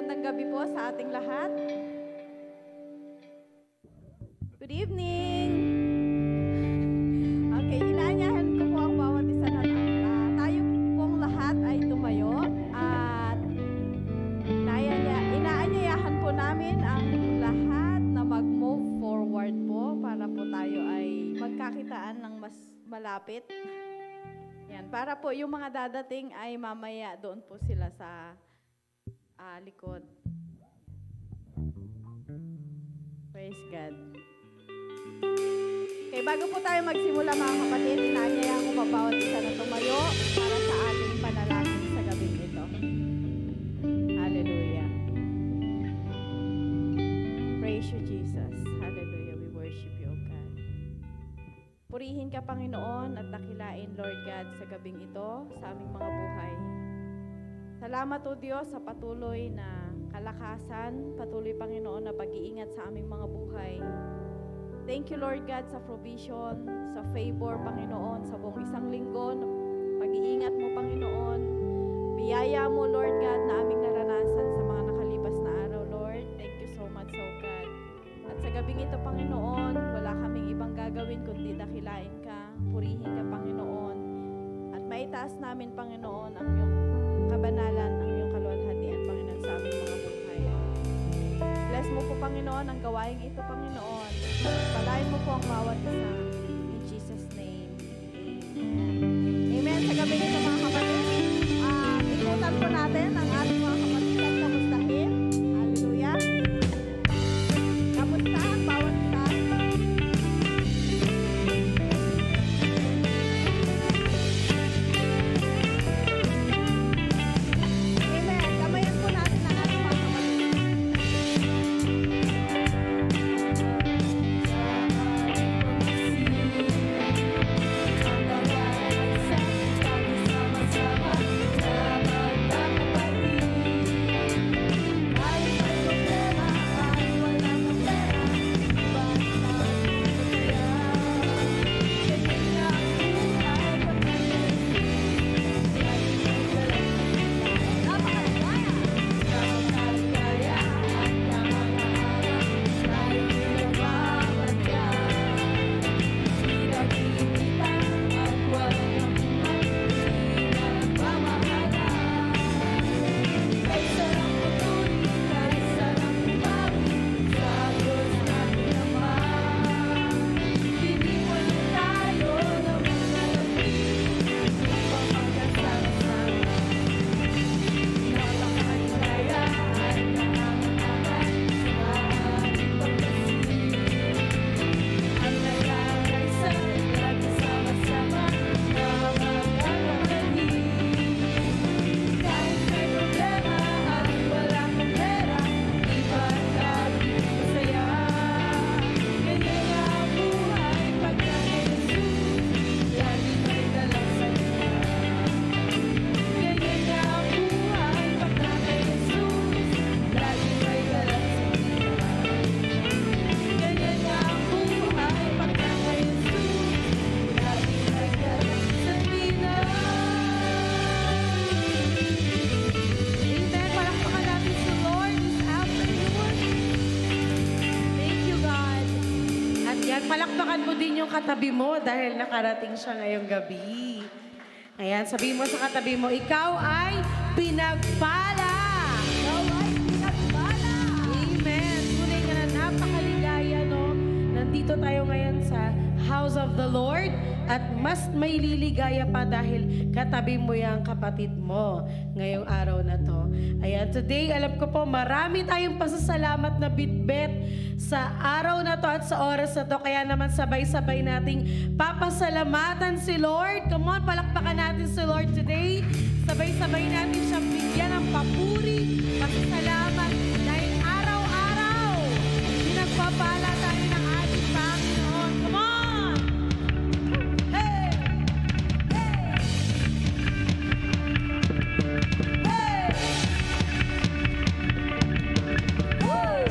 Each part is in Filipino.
Magandang gabi po sa ating lahat. Good evening! Okay, inaanyahan ko po ang bawat isa na tayo pong lahat ay tumayo at inaanyayahan po namin ang lahat na mag-move forward po para po tayo ay magkakitaan ng mas malapit. Yan, para po yung mga dadating ay mamaya doon po sila sa likod. Praise God. Okay, bago po tayo magsimula mga kapatid, inaanyayahan ko bawat isa na tumayo para sa ating panalangin sa gabing ito. Hallelujah. Praise you, Jesus. Hallelujah. We worship you, O God. Purihin ka, Panginoon, at dakilain, Lord God, sa gabing ito, sa aming mga buhay. Salamat, O Diyos, sa patuloy na kalakasan, patuloy, Panginoon, na pag-iingat sa aming mga buhay. Thank you, Lord God, sa provision, sa favor, Panginoon, sa buong isang linggo, pag-iingat mo, Panginoon. Biyaya mo, Lord God, na aming naranasan sa mga nakalipas na araw, Lord. Thank you so much, O God. At sa gabing ito, Panginoon, wala kaming ibang gagawin kundi dakilain ka, purihin ka, Panginoon. At maitaas namin, Panginoon, ang iyong kabanalan, ang iyong kaluwalhatian, Panginoon, sa aming mga buhay. Bless mo po, Panginoon, ang gawaing ito, Panginoon. Palain mo po ang bawat isa. In Jesus' name, Amen. Amen. Sa gabi nito, mga kapatid, ikutan po natin ang ating mga kapatid at kamustahin. Hallelujah. Kamusta ang bawat isa? Amen. Kamayan po natin ang ating mga kapatid. Palakpakan mo din yung katabi mo dahil nakarating siya ngayong gabi. Ayan, sabihin mo sa katabi mo, ikaw ay pinagpala. Ikaw ay pinagpala. Amen. Tunay ka na napakaligaya, no? Nandito tayo ngayon sa house of the Lord at mas may liligaya pa dahil katabi mo yung kapatid mo ngayong araw na to. Ayan, today, alam ko po, marami tayong pasasalamat na bitbit sa araw na to at sa oras na to. Kaya naman sabay-sabay nating papasalamatan si Lord. Come on, palakpakan natin si Lord today. Sabay-sabay natin siyang bigyan ng papuri, pasasalamat. Dahil araw-araw, pinagpapala tayo ng ating Panginoon. Come on! Hey! Hey! Hey! Woo!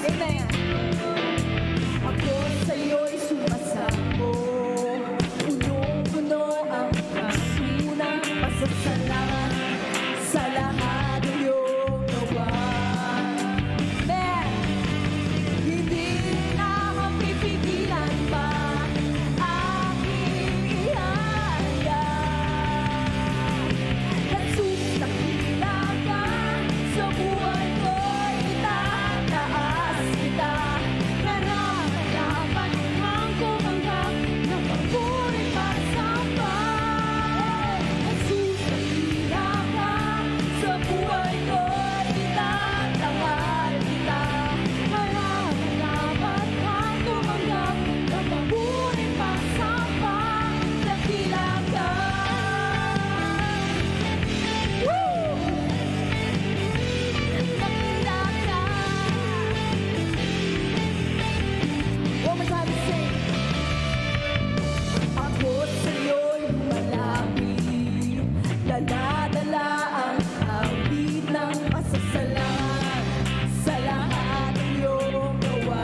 Amen. Ako sa'yo'y sumasamo, puno-puno ang puso ng pasasalamat sa lahat ng iyong gawa. Amen. Hindi na mapipigilan pa aking ihaya. Jesus, nakita ka sa buhay ko'y itataas kita. Karapat-dapat kang tumanggap ng pagburi pagsamba. Jesus, nakita ka sa buhay ko'y itatanghal kita. Karapat-dapat kang tumanggap ng pagburi pagsamba. Dakila ka. Woo! Dakila ka. One more time, sing. Ako sa'yo'y malapit, dala-dala ang awit ng pasasalamat sa lahat ng iyong gawa.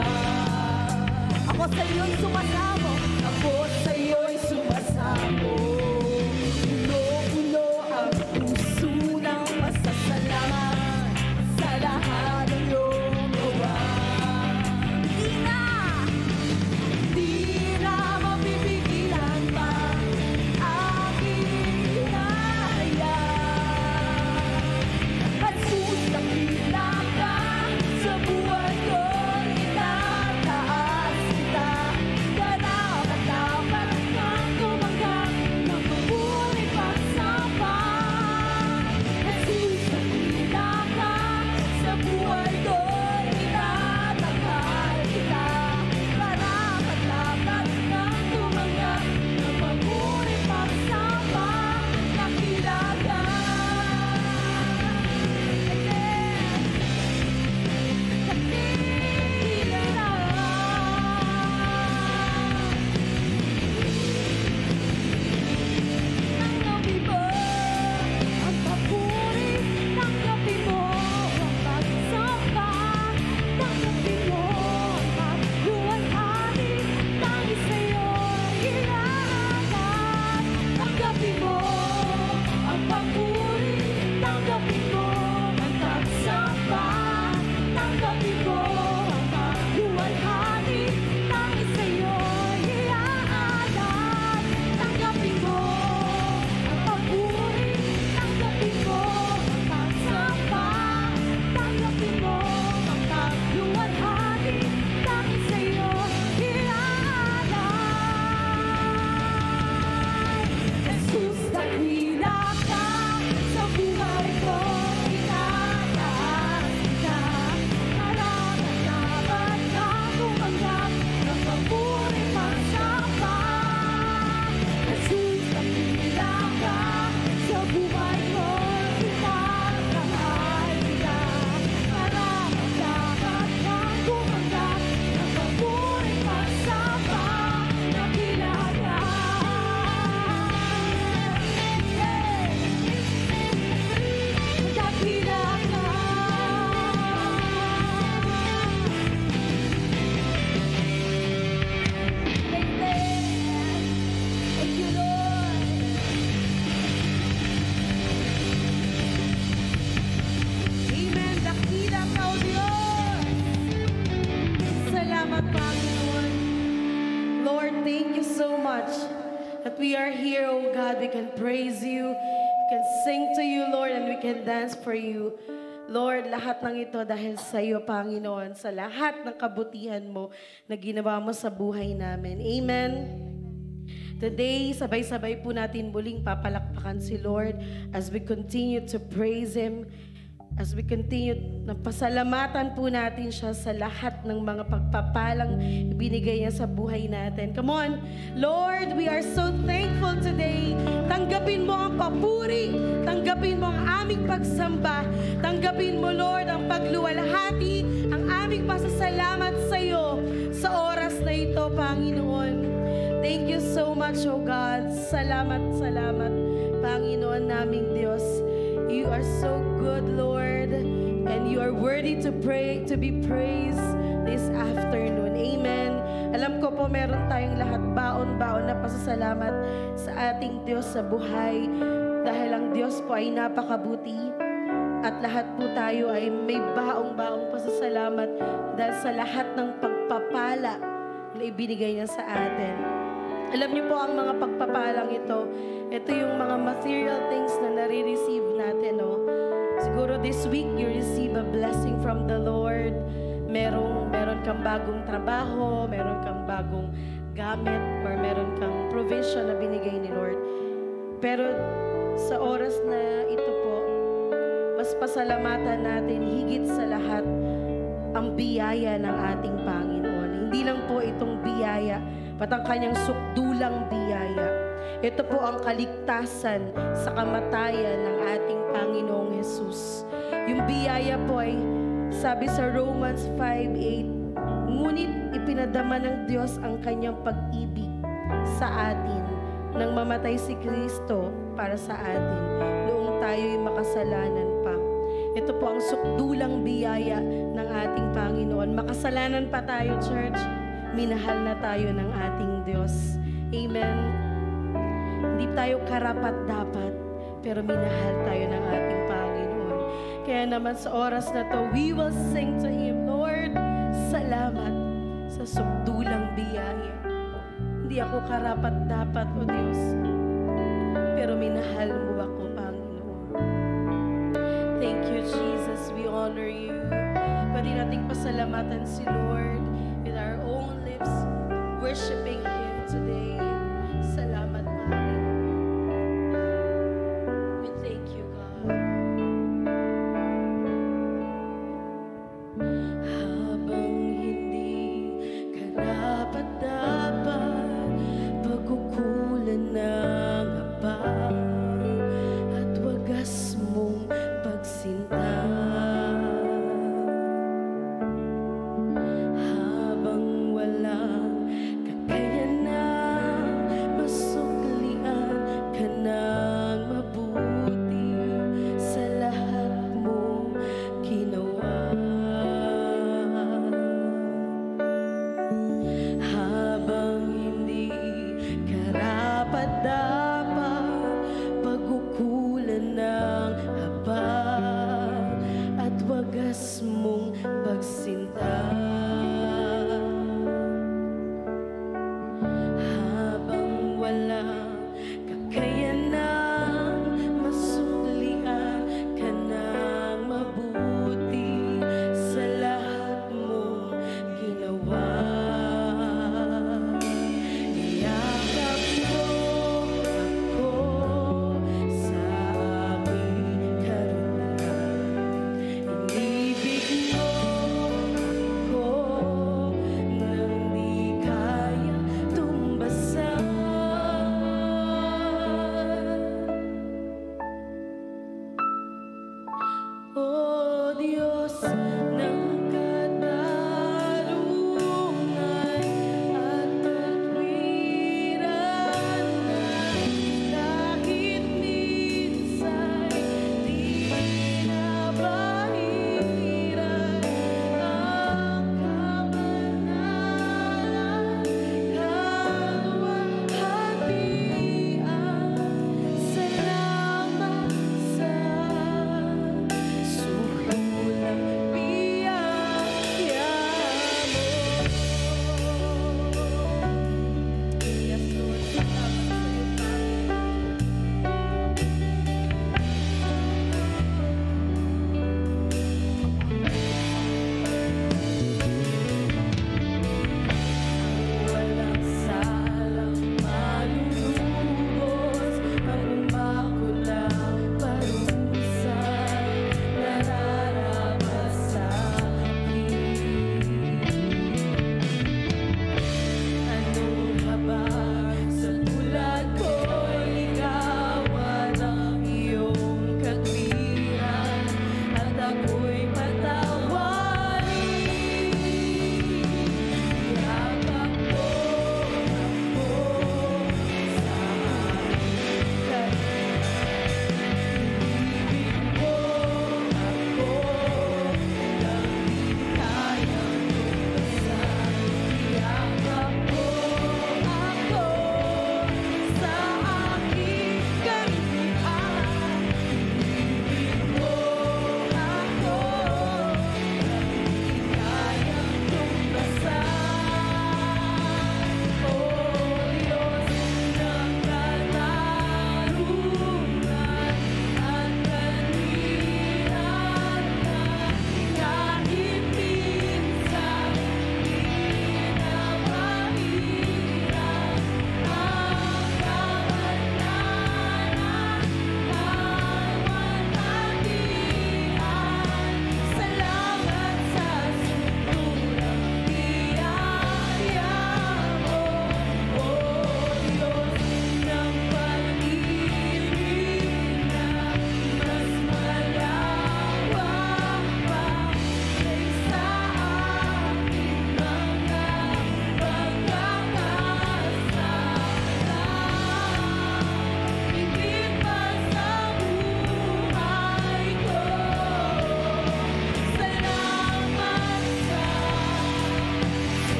Ako sa'yo'y sumasamo, ako sa'yo'y sumasamo. Puno-puno ang puso ng pasasalamat sa lahat ng iyong gawa. Di na mapipigilan pa aking ihaya. Jesus, nakita ka sa buhay ko'y itataas kita. Karapat-dapat kang tumanggap ng papuri pagsamba. Jesus, nakita ka sa buhay ko'y itatanghal kita. Karapat-dapat kang tumanggap ng papuri pagsamba. Dakila ka. Dakila ka. Tanggapin mo ang papuri, tanggapin mo ang pagsamba, tanggapin mo ang pagluwalhati, tangis sa'yo'y ilalagay. Tanggapin mo ang papuri, tanggapin mo ang pagsamba, tanggapin mo ang pagluwalhati, tangis sa'yo'y iaalay. Tanggapin mo ang papuri, tanggapin mo ang pagsamba, tanggapin mo ang pagluwalhati, tangis sa'yo'y iaalay. Jesus, dakila ka sa buhay ko, itataas kita. Karapat-dapat kang tumanggap ng papuri pagsamba. Jesus, dakila ka sa buhay ko, itatanghal kita. Karapat-dapat kang tumanggap ng papuri pagsamba. Dakila ka. Dakila ka. Thank you, Lord. Amen. Dakila ka, O Diyos. Salamat, Panginoon. Lord, thank you so much that we are here, O God. We can praise you, we can sing to you, Lord, and we can dance for you. Lord, lahat ng ito dahil sa iyo, Panginoon, sa lahat ng kabutihan mo na ginawa mo sa buhay namin. Amen. Today, sabay-sabay po natin muling papalakpakan si Lord as we continue to praise Him, as we continue na pasalamatan po natin siya sa lahat ng mga pagpapalang ibinigay niya sa buhay natin. Come on, Lord, we are so thankful today. Tanggapin mo ang papuri, tanggapin mo ang aming pagsamba, tanggapin mo, Lord, ang pagluwalhati, ang aming pasasalamat sa iyo sa oras na ito, Panginoon. Thank you so much, O God. Salamat, salamat, Panginoon naming Diyos. You are so good, Lord, and you are worthy to be praised. this afternoon. Amen. Alam ko po meron tayong lahat baon-baon na pasasalamat sa ating Diyos sa buhay dahil ang Diyos po ay napakabuti at lahat po tayo ay may baong-baong pasasalamat dahil sa lahat ng pagpapala na ibinigay niya sa atin. Alam niyo po ang mga pagpapalang ito yung mga material things na nare-receive natin, no? Siguro this week you receive a blessing from the Lord. Meron kang bagong trabaho, meron kang bagong gamit, or meron kang provision na binigay ni Lord. Pero sa oras na ito po, mas pasalamatan natin higit sa lahat ang biyaya ng ating Panginoon. Hindi lang po itong biyaya, pat ang kanyang sukdulang biyaya. Ito po ang kaligtasan sa kamatayan ng ating Panginoong Jesus. Yung biyaya po ay sabi sa Romans 5:8, ngunit ipinadama ng Diyos ang kanyang pag-ibig sa atin nang mamatay si Kristo para sa atin noong tayo'y makasalanan pa. Ito po ang sukdulang biyaya ng ating Panginoon. Makasalanan pa tayo, church. Minahal na tayo ng ating Diyos. Amen. Hindi tayo karapat-dapat, pero minahal tayo ng ating Panginoon. Kaya naman sa oras na to, we will sing to Him, Lord, salamat sa sukdulang biyaya. Hindi ako karapat-dapat, O Diyos, pero minahal mo ako, Panginoon. Thank you, Jesus. We honor you. Pwede nating pasalamatan si Lord with our own lips, worshiping Him today. Salamat, Panginoon. We thank you, God. Habang hindi karapat-dapat, pagkukulan ng abang at wagas mong pagsinta. Habang walang kakayanan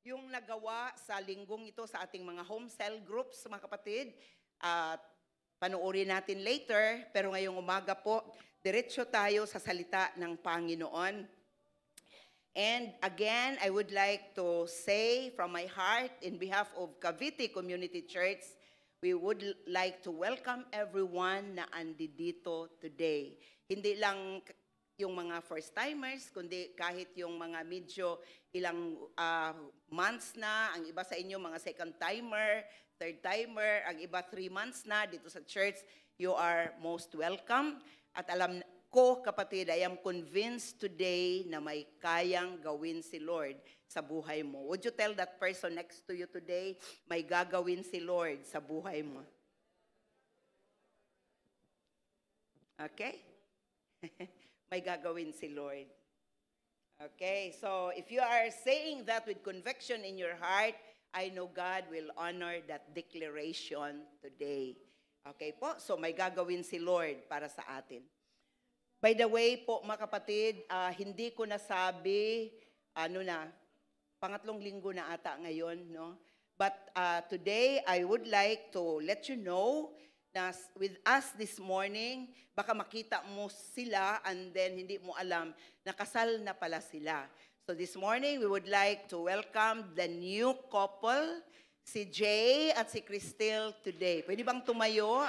yung nagawa sa linggong ito sa ating mga home cell groups, mga kapatid, at panoorin natin later, pero ngayong umaga po, diretso tayo sa salita ng Panginoon. And again, I would like to say from my heart, in behalf of Cavite Community Church, we would like to welcome everyone na andito today. Hindi lang yung mga first-timers, kundi kahit yung mga medyo ilang months na, ang iba sa inyo mga second-timer, third-timer, ang iba 3 months na dito sa church, you are most welcome. At alam ko, kapatid, I am convinced today na may kayang gawin si Lord sa buhay mo. Would you tell that person next to you today, may gagawin si Lord sa buhay mo? Okay? May gagawin si Lord. Okay, so if you are saying that with conviction in your heart, I know God will honor that declaration today. Okay po, so may gagawin si Lord para sa atin. By the way po, mga kapatid, hindi ko nasabi, pangatlong linggo na ata ngayon, no? But today, I would like to let you know na with us this morning, baka makita mo sila and then hindi mo alam, nakasal na pala sila. So this morning, we would like to welcome the new couple, si Jay at si Cristel today. Pwede bang tumayo?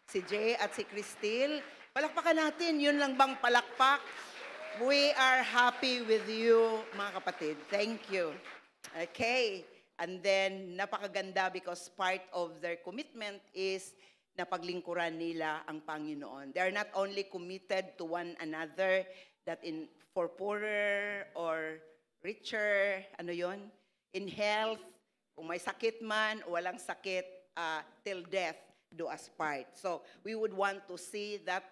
Si Jay at si Cristel. Palakpakan natin, yun lang bang palakpak? We are happy with you, mga kapatid. Thank you. Okay. And then, napakaganda because part of their commitment is na paglingkuran nila ang Panginoon. They are not only committed to one another, that for poorer or richer, in health, kung may sakit man o walang sakit, till death do us part. So, we would want to see that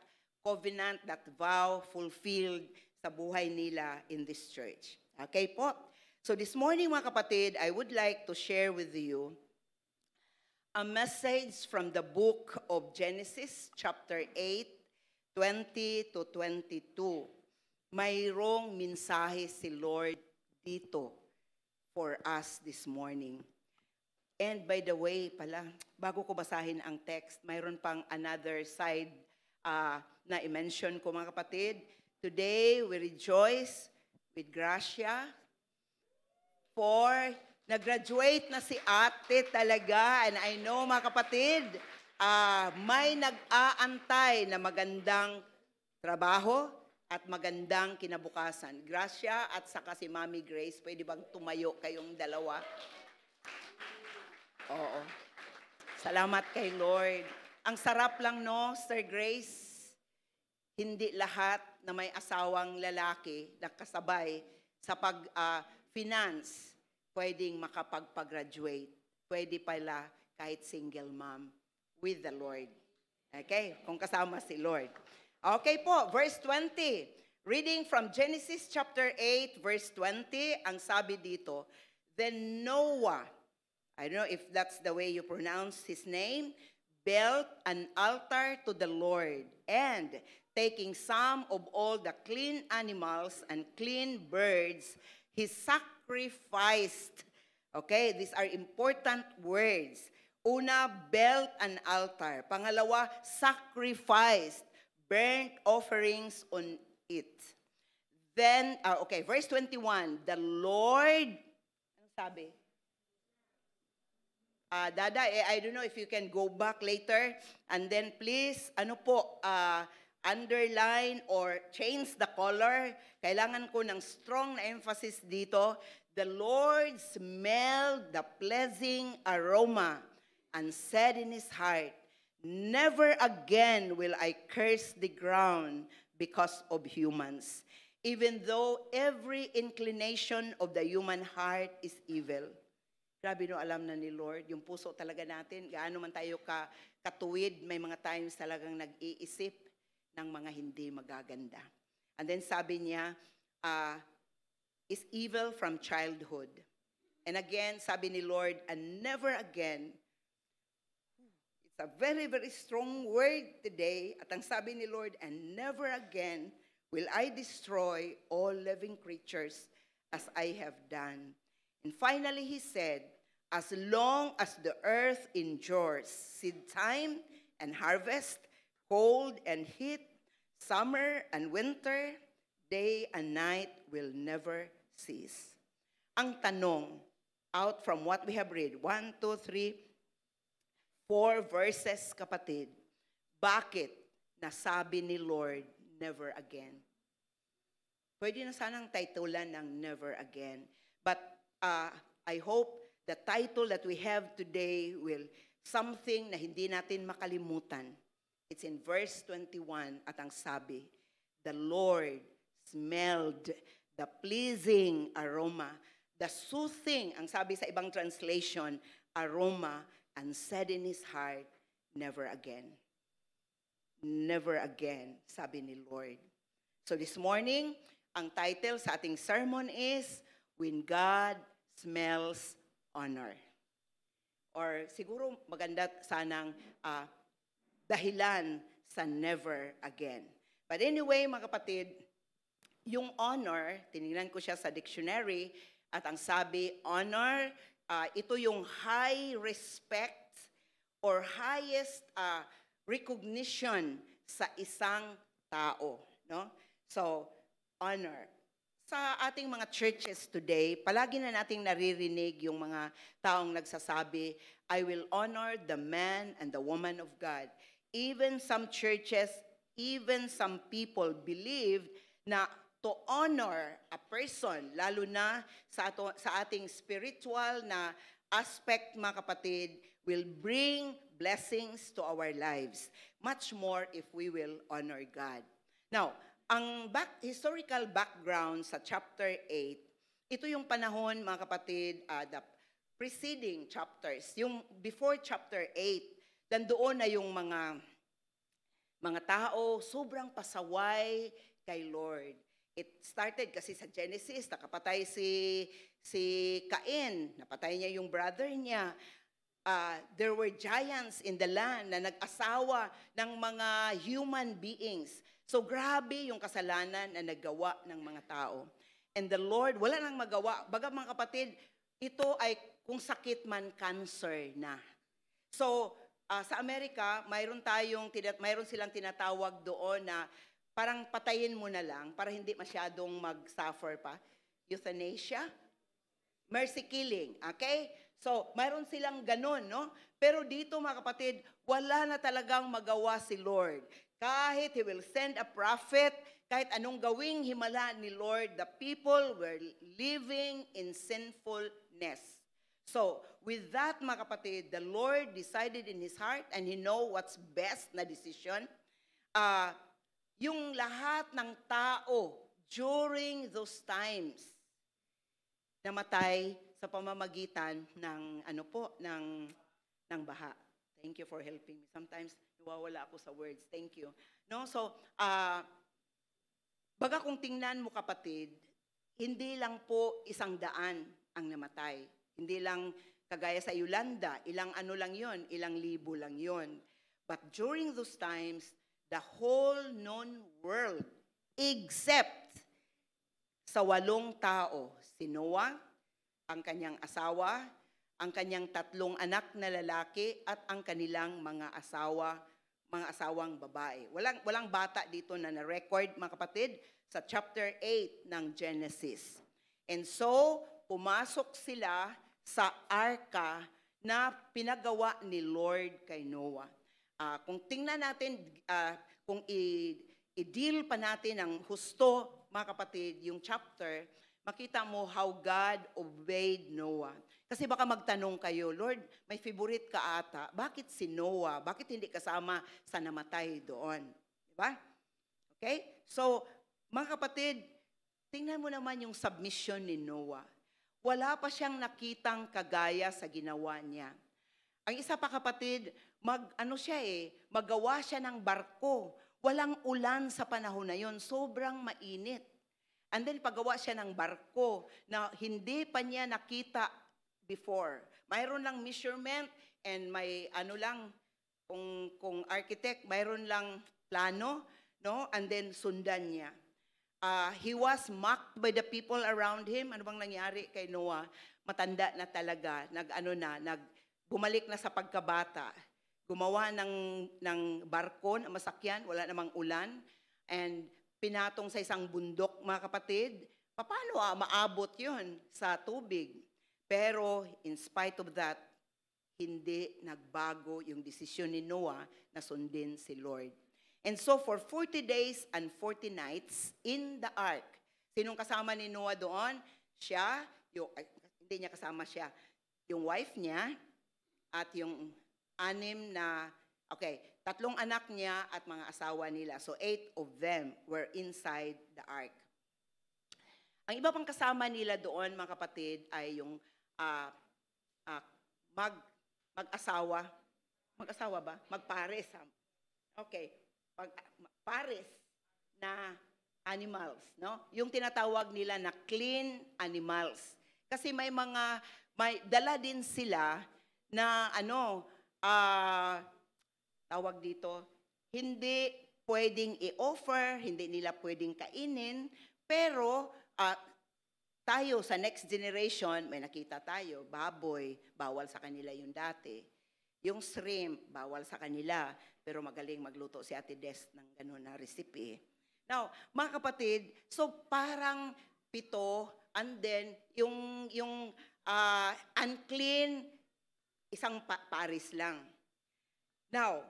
covenant, that vow fulfilled sa buhay nila in this church. Okay po? So this morning, mga kapatid, I would like to share with you a message from the book of Genesis, chapter 8, 20 to 22. Mayroong mensahe si Lord dito for us this morning. And by the way pala, bago ko basahin ang text, mayroon pang another side na i-mention ko, mga kapatid. Today, we rejoice with Gracia for nag-graduate na si ate talaga. And I know, mga kapatid, may nag-aantay na magandang trabaho at magandang kinabukasan. Gracia at saka si Mami Grace, pwede bang tumayo kayong dalawa? Oo. Salamat kay Lord. Ang sarap lang, no, Sir Grace? Hindi lahat na may asawang lalaki na kasabay sa pag-finance pwedeng makapag-graduate. Pwede pala kahit single mom with the Lord. Okay? Kung kasama si Lord. Okay po, verse 20. Reading from Genesis chapter 8, verse 20, ang sabi dito, then Noah, I don't know if that's the way you pronounce his name, built an altar to the Lord, and taking some of all the clean animals and clean birds, he sacrificed. Okay, these are important words. Una, built an altar. Pangalawa, sacrificed, burnt offerings on it. Then, verse 21, the Lord, anong sabi? Dada, I don't know if you can go back later, and then please, underline or change the color. Kailangan ko ng strong na emphasis dito. The Lord smelled the pleasing aroma and said in his heart, never again will I curse the ground because of humans, even though every inclination of the human heart is evil. Grabe, no, alam na ni Lord, yung puso talaga natin, gaano man tayo katuwid, may mga times talagang nag-iisip ng mga hindi magaganda. And then sabi niya, is evil from childhood. And again, sabi ni Lord, and never again. It's a very, very strong word today. At ang sabi ni Lord, and never again will I destroy all living creatures as I have done. And finally, he said, as long as the earth endures, seed time and harvest, cold and heat, summer and winter, day and night will never cease. Ang tanong, out from what we have read, 1, 2, 3, 4 verses, kapatid, bakit nasabi ni Lord, never again? Pwede na sanang titulan ng never again. But I hope the title that we have today will something na hindi natin makalimutan. It's in verse 21 at ang sabi, the Lord smelled the pleasing aroma, the soothing, ang sabi sa ibang translation, aroma, and said in his heart, never again. Never again, sabi ni Lord. So this morning, ang title sa ating sermon is, When God Smells Honor. Or siguro maganda sanang dahilan sa never again. But anyway, mga kapatid, yung honor, tinignan ko siya sa dictionary, at ang sabi, honor, ito yung high respect or highest recognition sa isang tao. No? So, honor. Sa ating mga churches today, palagi na nating naririnig yung mga taong nagsasabi, I will honor the man and the woman of God. Even some churches, even some people believe na to honor a person, lalo na sa ating spiritual na aspect, mga kapatid, will bring blessings to our lives. Much more if we will honor God. Now, ang historical background sa chapter 8, ito yung panahon, mga kapatid, the preceding chapters. Yung before chapter 8, nandoon na yung mga tao sobrang pasaway kay Lord. It started kasi sa Genesis, nakapatay si Cain, napatay niya yung brother niya. There were giants in the land na nag-asawa ng mga human beings. So grabe yung kasalanan na nagawa ng mga tao. And the Lord, wala nang magawa. Baga mga kapatid, ito ay kung sakit man, cancer na. So sa Amerika, mayroon silang tinatawag doon na parang patayin mo na lang para hindi masyadong mag-suffer pa. Euthanasia. Mercy killing. Okay? So, mayroon silang ganun, no? Pero dito, mga kapatid, wala na talagang magawa si Lord. Kahit He will send a prophet, kahit anong gawing himala ni Lord, the people were living in sinfulness. So, with that, mga kapatid, the Lord decided in His heart, and He know what's best na decision, yung lahat ng tao during those times, namatay sa pamamagitan ng ng baha. Thank you for helping me. Sometimes nawawala ako sa words. Thank you. No, so baga kung tingnan mo, kapatid, hindi lang po 100 ang namatay. Hindi lang kagaya sa Yolanda, ilang ano lang 'yon, ilang libo lang 'yon. But during those times, the whole known world except sa 8 tao, si Noah, ang kanyang asawa, ang kanyang 3 anak na lalaki, at ang kanilang mga asawang babae. Walang bata dito na na-record, mga kapatid, sa chapter 8 ng Genesis. And so, pumasok sila sa arka na pinagawa ni Lord kay Noah. Kung tingnan natin, kung i-deal pa natin ng husto, mga kapatid, yung chapter, makita mo how God obeyed Noah. Kasi baka magtanong kayo, Lord, may favorite ka ata. Bakit si Noah? Bakit hindi kasama sa namatay doon? Diba? Okay? So, mga kapatid, tingnan mo naman yung submission ni Noah. Wala pa siyang nakitang kagaya sa ginawa niya. Ang isa pa, kapatid, magawa siya ng barko. Walang ulan sa panahon na yon, sobrang mainit. And then paggawa siya ng barko na hindi pa niya nakita before. Mayroon lang measurement and may kung architect, mayroon lang plano, no? And then sundan niya. He was mocked by the people around him. Ano bang nangyari kay Noah? matanda na talaga, bumalik na sa pagkabata. Gumawa ng barko na masakyan, wala namang ulan, and pinatong sa isang bundok, mga kapatid. Paano maabot yun sa tubig? Pero in spite of that, hindi nagbago yung desisyon ni Noah na sundin si Lord. And so for 40 days and 40 nights in the ark, sinong kasama ni Noah doon? Siya, hindi niya kasama siya, yung wife niya at yung 3 anak niya at mga asawa nila. So 8 of them were inside the ark. Ang iba pang kasama nila doon, mga kapatid, ay yung mag-asawa. Mag-asawa ba? Magpares. Okay. Pares na animals, no? Yung tinatawag nila na clean animals. Kasi may dala din sila na tawag dito, hindi pwedeng i-offer, hindi nila pwedeng kainin, pero tayo sa next generation, may nakita tayo, baboy, bawal sa kanila yung dati. Yung shrimp, bawal sa kanila, pero magaling magluto si Ate Des ng gano'n na recipe. Now, mga kapatid, so parang 7, and then yung unclean, isang paris lang. Now,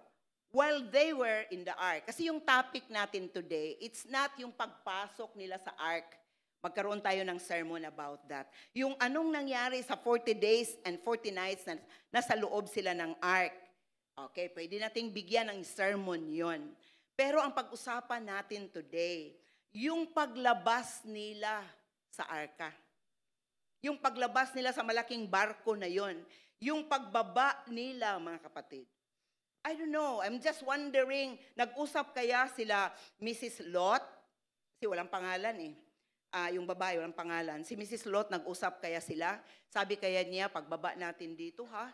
while they were in the ark, kasi yung topic natin today, it's not yung pagpasok nila sa ark. Magkaroon tayo ng sermon about that. Yung anong nangyari sa 40 days and 40 nights na nasa loob sila ng ark. Okay, pwede nating bigyan ng sermon yon. Pero ang pag-usapan natin today, yung paglabas nila sa arka. Yung paglabas nila sa malaking barko na yon. Yung pagbaba nila, mga kapatid. I don't know, I'm just wondering, nag-usap kaya sila Mrs. Lot? Kasi walang pangalan eh. Yung babae, walang pangalan. Si Mrs. Lot, nag-usap kaya sila? Sabi kaya niya, pagbaba natin dito ha,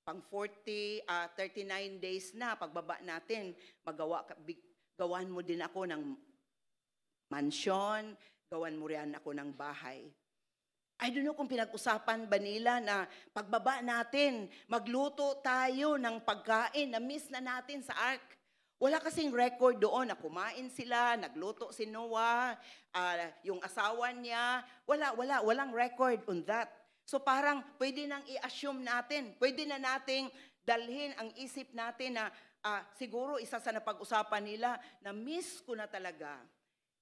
pang 39 days na, pagbaba natin, gawan mo din ako ng mansyon, gawan mo rin ako ng bahay. I don't know kung pinag-usapan ba nila na pagbaba natin, magluto tayo ng pagkain na miss na natin sa ark. Wala kasing record doon na kumain sila, nagluto si Noah, yung asawa niya. Walang record on that. So parang pwede nang i-assume natin, pwede na nating dalhin ang isip natin na siguro isa sa napag-usapan nila na miss ko na talaga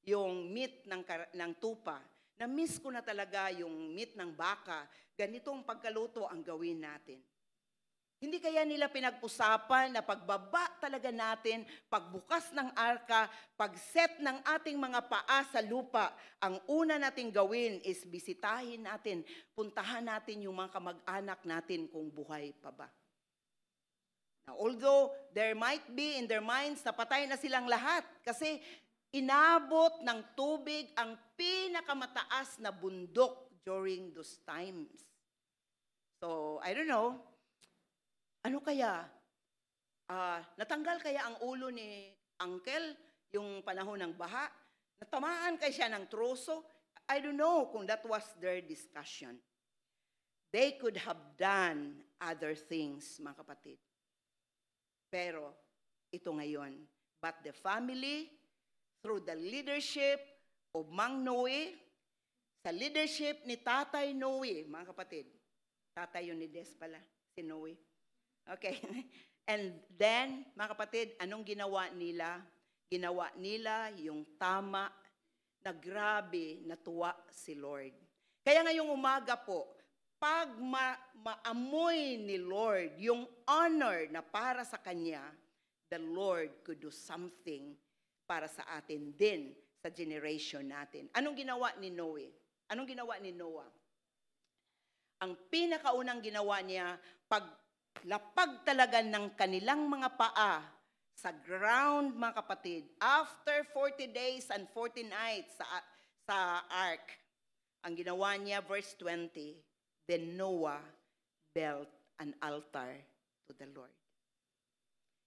yung meat ng tupa. Na-miss ko na talaga yung meat ng baka. Ganitong pagkaluto ang gawin natin. Hindi kaya nila pinag-usapan na pagbaba talaga natin, pagbukas ng arka, pag-set ng ating mga paa sa lupa, ang una nating gawin is bisitahin natin, puntahan natin yung mga kamag-anak natin kung buhay pa ba. Now, although there might be in their minds na patay na silang lahat kasi inabot ng tubig ang pinakamataas na bundok during those times. So, I don't know. Ano kaya? Natanggal kaya ang ulo ni Uncle yung panahon ng baha? Natamaan kaya siya ng troso? I don't know kung that was their discussion. They could have done other things, mga kapatid. Pero, ito ngayon. But the family, through the leadership of Mang Noe, sa leadership ni Tatay Noe, mga kapatid. Tatay yun ni Des pala, si Noe. Okay. And then, mga kapatid, anong ginawa nila? Ginawa nila yung tama na grabe natuwa si Lord. Kaya ngayong umaga po, pag maamoy ni Lord yung honor na para sa Kanya, the Lord could do something para sa atin din sa generation natin. Anong ginawa ni Noe? Anong ginawa ni Noah? Ang pinakaunang ginawa niya, paglapag talaga ng kanilang mga paa sa ground, mga kapatid, after 40 days and 40 nights sa ark, ang ginawa niya, verse 20, then Noah built an altar to the Lord.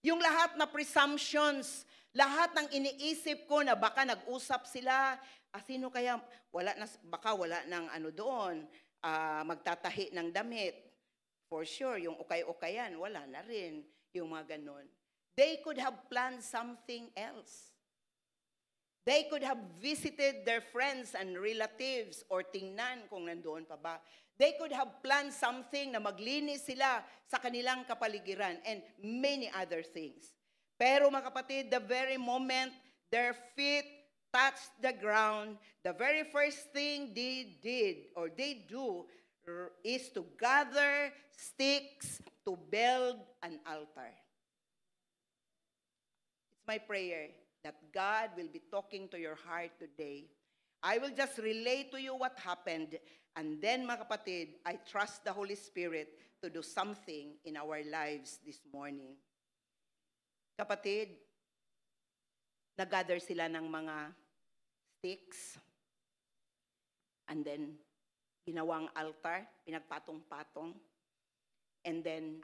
Yung lahat na presumptions, lahat ng iniisip ko na baka nag-usap sila, sino kaya, baka wala ng ano doon, magtatahi ng damit. For sure, yung ukay-ukayan, wala na rin. Yung mga ganon. They could have planned something else. They could have visited their friends and relatives or tingnan kung nandoon pa ba. They could have planned something na maglinis sila sa kanilang kapaligiran and many other things. Pero mga kapatid, the very moment their feet touched the ground, the very first thing they did or they do is to gather sticks to build an altar. It's my prayer that God will be talking to your heart today. I will just relate to you what happened, and then mga kapatid, I trust the Holy Spirit to do something in our lives this morning. Kapatid, nag-gather sila ng mga sticks, and then ginawang altar, pinagpatong-patong, and then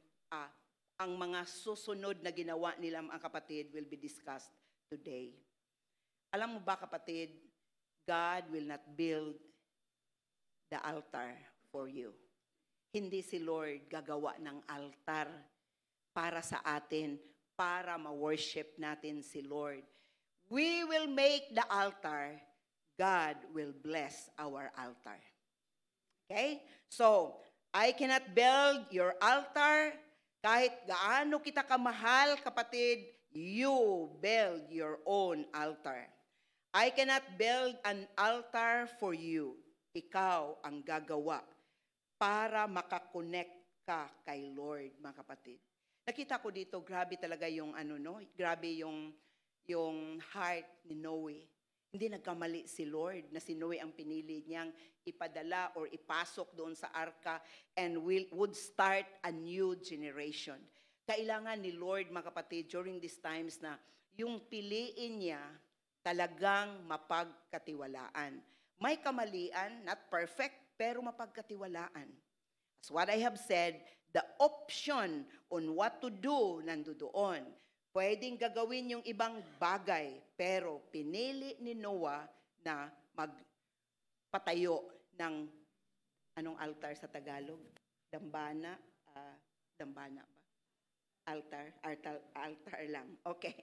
ang mga susunod na ginawa nila mga kapatid will be discussed today. Alam mo ba kapatid, God will not build the altar for you. Hindi si Lord gagawa ng altar para sa atin, para ma-worship natin si Lord. We will make the altar, God will bless our altar. Okay? So, I cannot build your altar kahit gaano kita kamahal, kapatid, you build your own altar. I cannot build an altar for you. Ikaw ang gagawa para makakonect ka kay Lord, mga kapatid. Nakita ko dito, grabe talaga yung grabe yung heart ni Noe. Hindi nagkamali si Lord na si Noe ang pinili niyang ipadala or ipasok doon sa arka and would start a new generation. Kailangan ni Lord, mga kapatid, during these times na yung piliin niya talagang mapagkatiwalaan. May kamalian, not perfect, pero mapagkatiwalaan. As what I have said, the option on what to do nandoon. Pwedeng gagawin yung ibang bagay, pero pinili ni Noah na magpatayo ng anong altar sa Tagalog? Dambana? Dambana ba? Altar lang. Okay.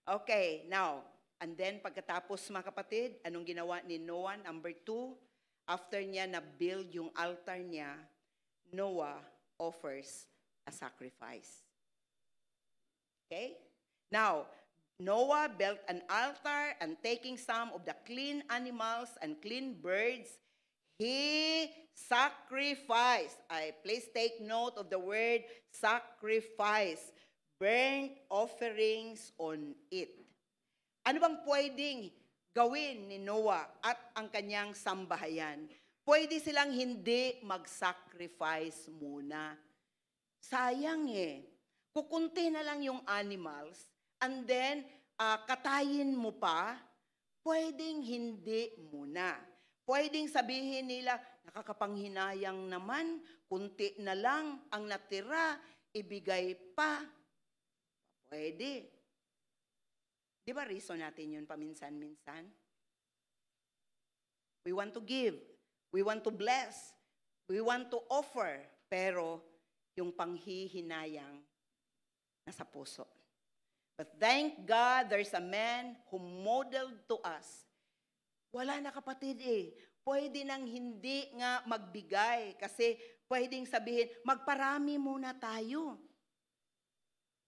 Okay, now, and then pagkatapos mga kapatid, anong ginawa ni Noah? Number 2, after niya na-build yung altar niya, Noah offers a sacrifice. Okay? Now, Noah built an altar and taking some of the clean animals and clean birds, he sacrificed. Please take note of the word sacrifice. Burnt offerings on it. Ano bang pwedeng gawin ni Noah at ang kanyang sambahayan? Pwede silang hindi mag-sacrifice muna. Sayang kukunti na lang yung animals, and then katayin mo pa, pwedeng hindi muna. Pwedeng sabihin nila, nakakapanghinayang naman, kunti na lang ang natira, ibigay pa. Pwede. Di ba reason natin yun paminsan-minsan? We want to give. We want to bless. We want to offer. Pero yung panghihinayang nasa puso. But thank God there's a man who modeled to us. Wala na kapatid Pwede nang hindi nga magbigay kasi pwedeng sabihin, magparami muna tayo.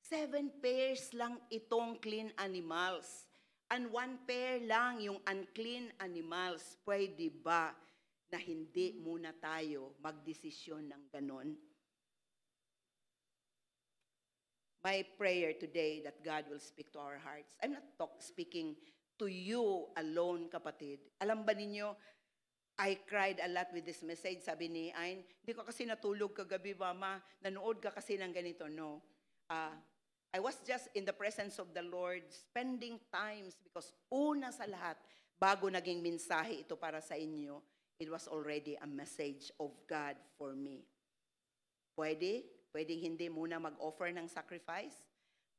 7 pairs lang itong clean animals. And 1 pair lang yung unclean animals. Pwede ba na hindi muna tayo magdesisyon ng ganon? My prayer today that God will speak to our hearts. I'm not speaking to you alone, kapatid. Alam ba ninyo, I cried a lot with this message. Sabi ni Ayn, hindi ko kasi natulog kagabi, Mama. Nanood ka kasi ng ganito. No. I was just in the presence of the Lord, spending times because una sa lahat, bago naging mensahe ito para sa inyo, it was already a message of God for me. Pwedeng hindi muna mag-offer ng sacrifice.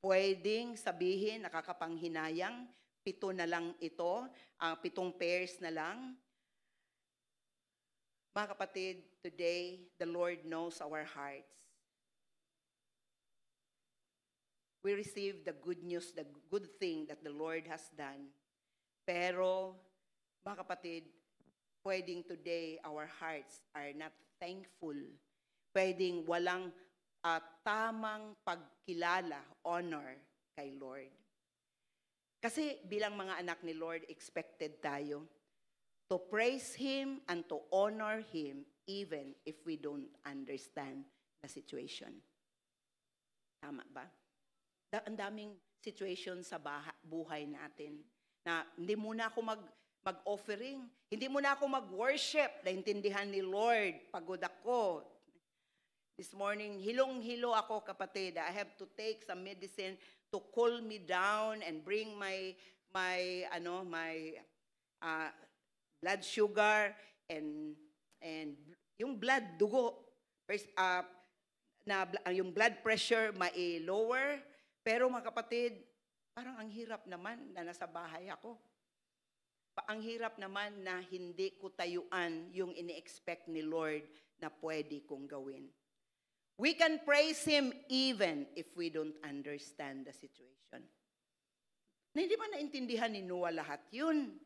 Pwedeng sabihin, nakakapanghinayang, 7 na lang ito, 7 pairs na lang. Mga kapatid, today, the Lord knows our hearts. We receive the good news, the good thing that the Lord has done. Pero, mga kapatid, pwedeng today our hearts are not thankful. Pwedeng walang tamang pagkilala, honor kay Lord. Kasi bilang mga anak ni Lord, expected tayo to praise Him and to honor Him even if we don't understand the situation. Tama ba? Ang daming situation sa buhay natin na hindi muna ako mag-offering, hindi muna ako mag-worship, naintindihan ni Lord, pagod ako. This morning, hilong-hilo ako, kapatid. I have to take some medicine to cool me down and bring my blood sugar and yung blood dugo, yung blood pressure mai-lower. Pero mga kapatid, parang ang hirap naman na nasa bahay ako. Ang hirap naman na hindi ko tayuan yung ini-expect ni Lord na pwede kong gawin. We can praise Him even if we don't understand the situation. Na hindi man naintindihan ni Noah lahat yun.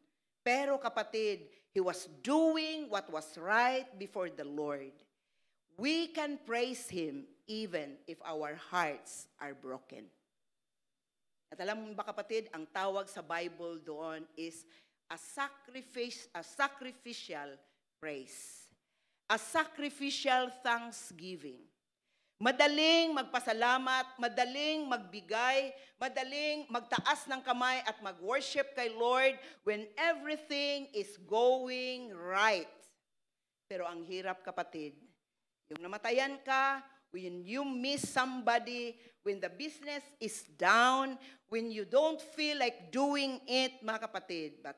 Pero kapatid, he was doing what was right before the Lord. We can praise Him even if our hearts are broken. At alam mo ba kapatid, ang tawag sa Bible doon is a sacrificial praise. A sacrificial thanksgiving. Madaling magpasalamat, madaling magbigay, madaling magtaas ng kamay at mag-worship kay Lord when everything is going right. Pero ang hirap kapatid, yung namatayan ka, when you miss somebody, when the business is down, when you don't feel like doing it, mga kapatid, but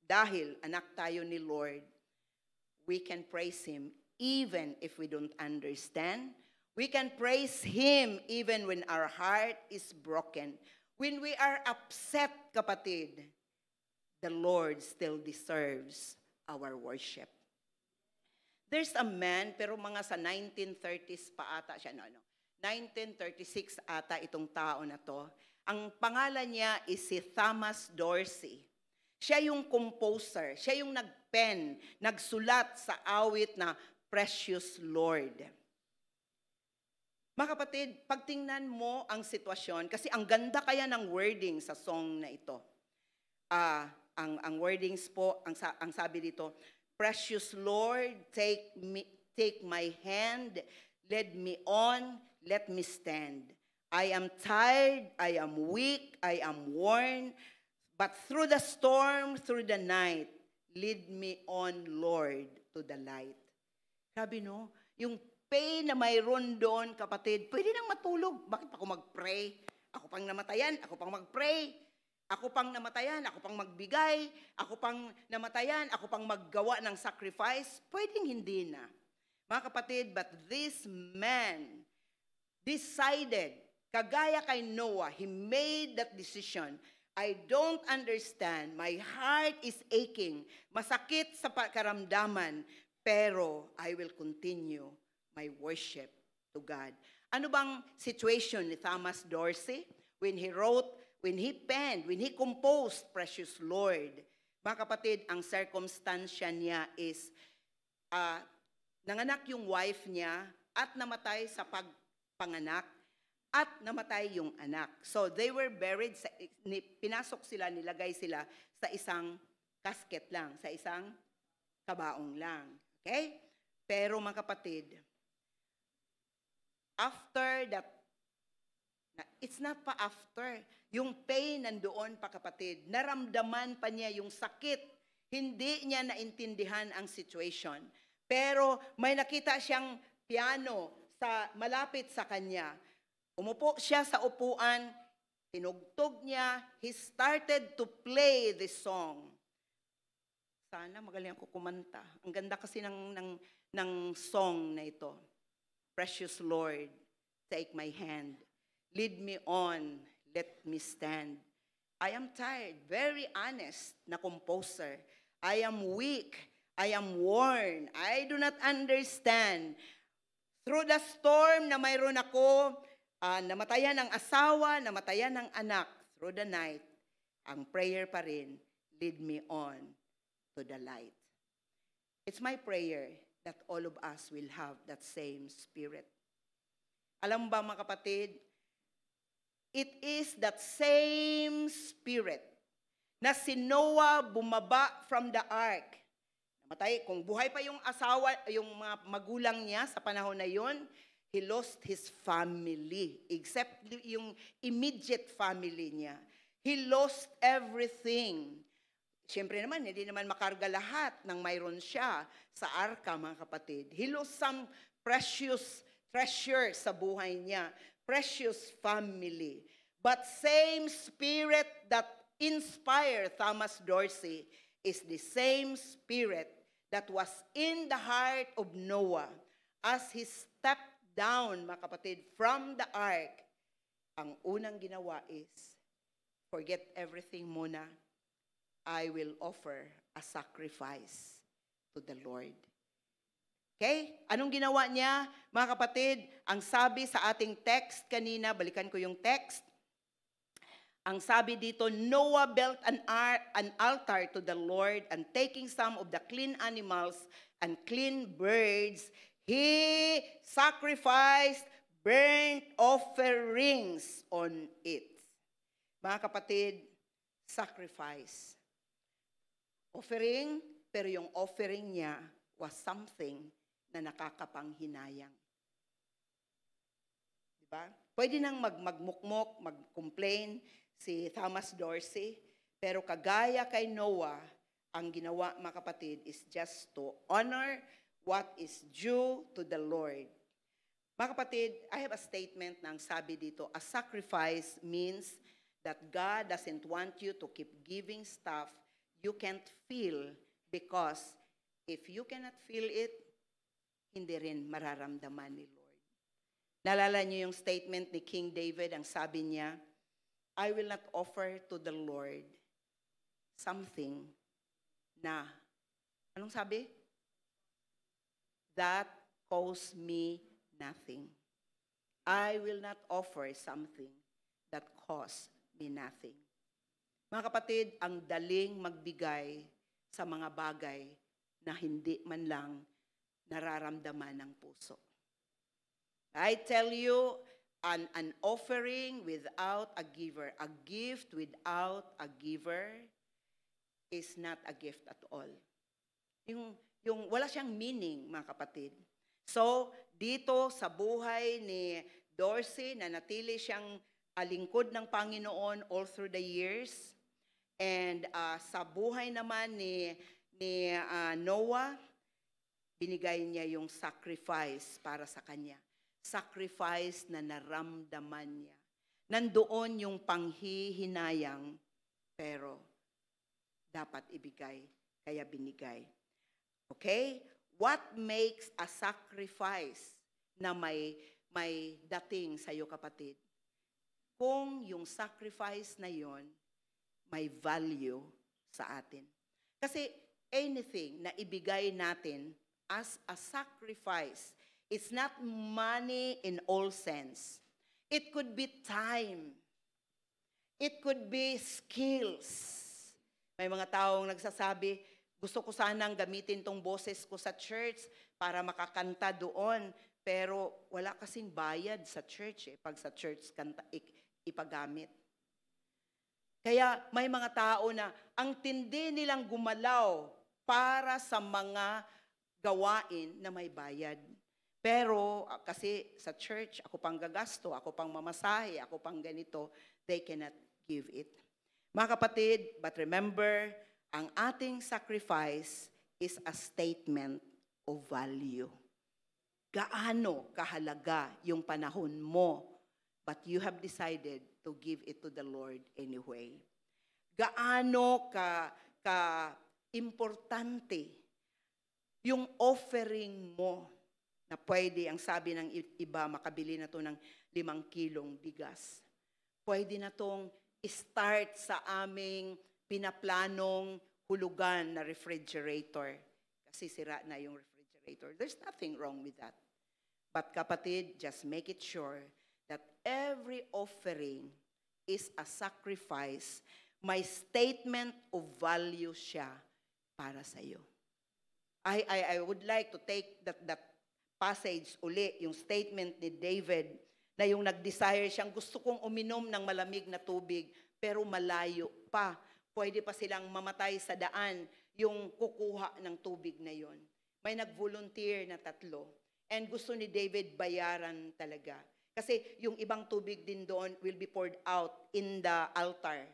dahil anak tayo ni Lord, we can praise Him even if we don't understand. We can praise Him even when our heart is broken. When we are upset, kapatid, the Lord still deserves our worship. There's a man, pero mga sa 1930s pa ata siya, 1936 ata itong tao na to. Ang pangalan niya is si Thomas Dorsey. Siya yung composer, siya yung nagpen, nagsulat sa awit na Precious Lord. Mga kapatid, pagtingnan mo ang sitwasyon, kasi ang ganda kaya ng wording sa song na ito. Ang wordings po, ang sabi dito, Precious Lord, take my hand, lead me on, let me stand. I am tired, I am weak, I am worn, but through the storm, through the night, lead me on, Lord, to the light. Sabi no, yung pain na mayroon doon, kapatid, pwede nang matulog. Bakit ako mag-pray? Ako pang namatayan, ako pang mag-pray. Ako pang namatayan, ako pang magbigay, ako pang namatayan, ako pang maggawa ng sacrifice, pwedeng hindi na. Mga kapatid, but this man decided, kagaya kay Noah, he made that decision. I don't understand, my heart is aching, masakit sa karamdaman, pero I will continue my worship to God. Ano bang situation ni Thomas Dorsey when he penned, when he composed Precious Lord? Mga kapatid, ang circumstansya niya is, nanganak yung wife niya at namatay sa pagpanganak at namatay yung anak. So they were buried, pinasok sila, nilagay sila sa isang casket lang, sa isang kabaong lang. Okay? Pero mga kapatid, after that, it's not pa after. Yung pain nandoon pa kapatid. Naramdaman pa niya yung sakit. Hindi niya naintindihan ang situation. Pero may nakita siyang piano malapit sa kanya. Umupo siya sa upuan, tinugtog niya, he started to play this song. Sana magaling ako kumanta. Ang ganda kasi ng song na ito. Precious Lord, take my hand. Lead me on, let me stand. I am tired, very honest na composer. I am weak, I am worn. I do not understand. Through the storm na mayroon ako, namatayan ng asawa, namatayan ng anak, through the night, ang prayer pa rin, lead me on to the light. It's my prayer that all of us will have that same spirit. Alam mo ba mga kapatid, it is that same spirit na si Noah bumaba from the ark. Namatay, kung buhay pa yung asawa, yung mga magulang niya sa panahon na yon, he lost his family, except yung immediate family niya. He lost everything. Siyempre naman, hindi naman makarga lahat ng mayroon siya sa arka, mga kapatid. He lost some precious treasure sa buhay niya, precious family. But same spirit that inspired Thomas Dorsey is the same spirit that was in the heart of Noah as he stepped down, mga kapatid, from the ark. Ang unang ginawa is, forget everything muna. I will offer a sacrifice to the Lord. Okay? Anong ginawa niya, mga kapatid? Ang sabi sa ating text kanina, balikan ko yung text. Ang sabi dito, Noah built an altar to the Lord, and taking some of the clean animals and clean birds, he sacrificed burnt offerings on it. Mga kapatid, sacrifice. Offering, pero yung offering niya was something na nakakapanghinayang. Diba? Pwede nang magmukmok, mag-complain si Thomas Dorsey, pero kagaya kay Noah, ang ginawa, mga kapatid, is just to honor what is due to the Lord. Mga kapatid, I have a statement na ang sabi dito, a sacrifice means that God doesn't want you to keep giving stuff you can't feel, because if you cannot feel it, hindi rin mararamdaman ni Lord. Naalala niyo yung statement ni King David, ang sabi niya, I will not offer to the Lord something na, anong sabi? That costs me nothing. I will not offer something that costs me nothing. Mga kapatid, ang daling magbigay sa mga bagay na hindi man lang nararamdaman ng puso. I tell you, an offering without a giver, a gift without a giver is not a gift at all. Yung wala siyang meaning, mga kapatid. So, dito sa buhay ni Dorsey, na natili siyang lingkod ng Panginoon all through the years, and sa buhay naman ni Noah, binigay niya yung sacrifice para sa kanya. Sacrifice na naramdaman niya. Nandoon yung panghihinayang, pero dapat ibigay, kaya binigay. Okay? What makes a sacrifice na may dating sa iyo, kapatid? Kung yung sacrifice na yon may value sa atin. Kasi anything na ibigay natin as a sacrifice, it's not money in all sense. It could be time. It could be skills. May mga taong nagsasabi, gusto ko sanang gamitin tong boses ko sa church para makakanta doon. Pero wala kasing bayad sa church pag sa church kanta, ipagamit. Kaya may mga tao na ang tindi nilang gumalaw para sa mga gawain na may bayad. Pero kasi sa church, ako pang gagasto, ako pang mamasahe, ako pang ganito, they cannot give it. Mga kapatid, but remember, ang ating sacrifice is a statement of value. Gaano kahalaga yung panahon mo, but you have decided to give it to the Lord anyway. Gaano importante yung offering mo, na pwede, ang sabi ng iba, makabili na to ng 5 kilong bigas. Pwede na tong start sa aming pinaplanong hulugan na refrigerator. sisira na yung refrigerator. There's nothing wrong with that. But kapatid, just make it sure that every offering is a sacrifice. May statement of value siya para sa iyo. I would like to take that passage uli, yung statement ni David, na yung nag-desire siyang gusto kong uminom ng malamig na tubig, pero malayo pa. Pwede pa silang mamatay sa daan yung kukuha ng tubig na yon. May nag-volunteer na 3. And gusto ni David bayaran talaga. Kasi yung ibang tubig din doon will be poured out in the altar.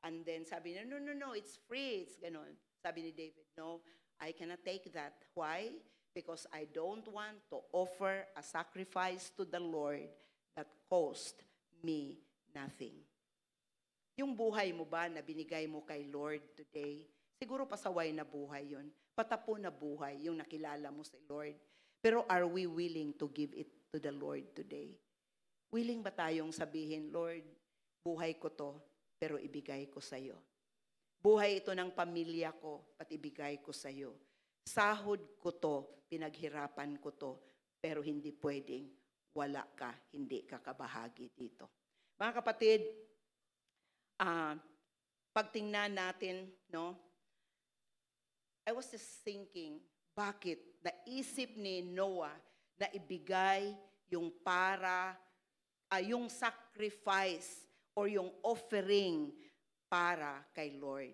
And then sabi niya, no, it's free. It's ganon. Sabi ni David, no, I cannot take that. Why? Because I don't want to offer a sacrifice to the Lord that cost me nothing. Yung buhay mo ba na binigay mo kay Lord today, siguro pasaway na buhay yon, patapo na buhay yung nakilala mo sa Lord. Pero are we willing to give it to the Lord today? Willing ba tayong sabihin, Lord, buhay ko to, pero ibigay ko sa iyo. Buhay ito ng pamilya ko, at ibigay ko sa iyo. Sahod ko to, pinaghirapan ko to, pero hindi pwedeng wala ka, hindi ka kabahagi dito. Mga kapatid, pagtingnan natin, no? I was just thinking, bakit naisip ni Noah na ibigay yung yung sacrifice or yung offering para kay Lord?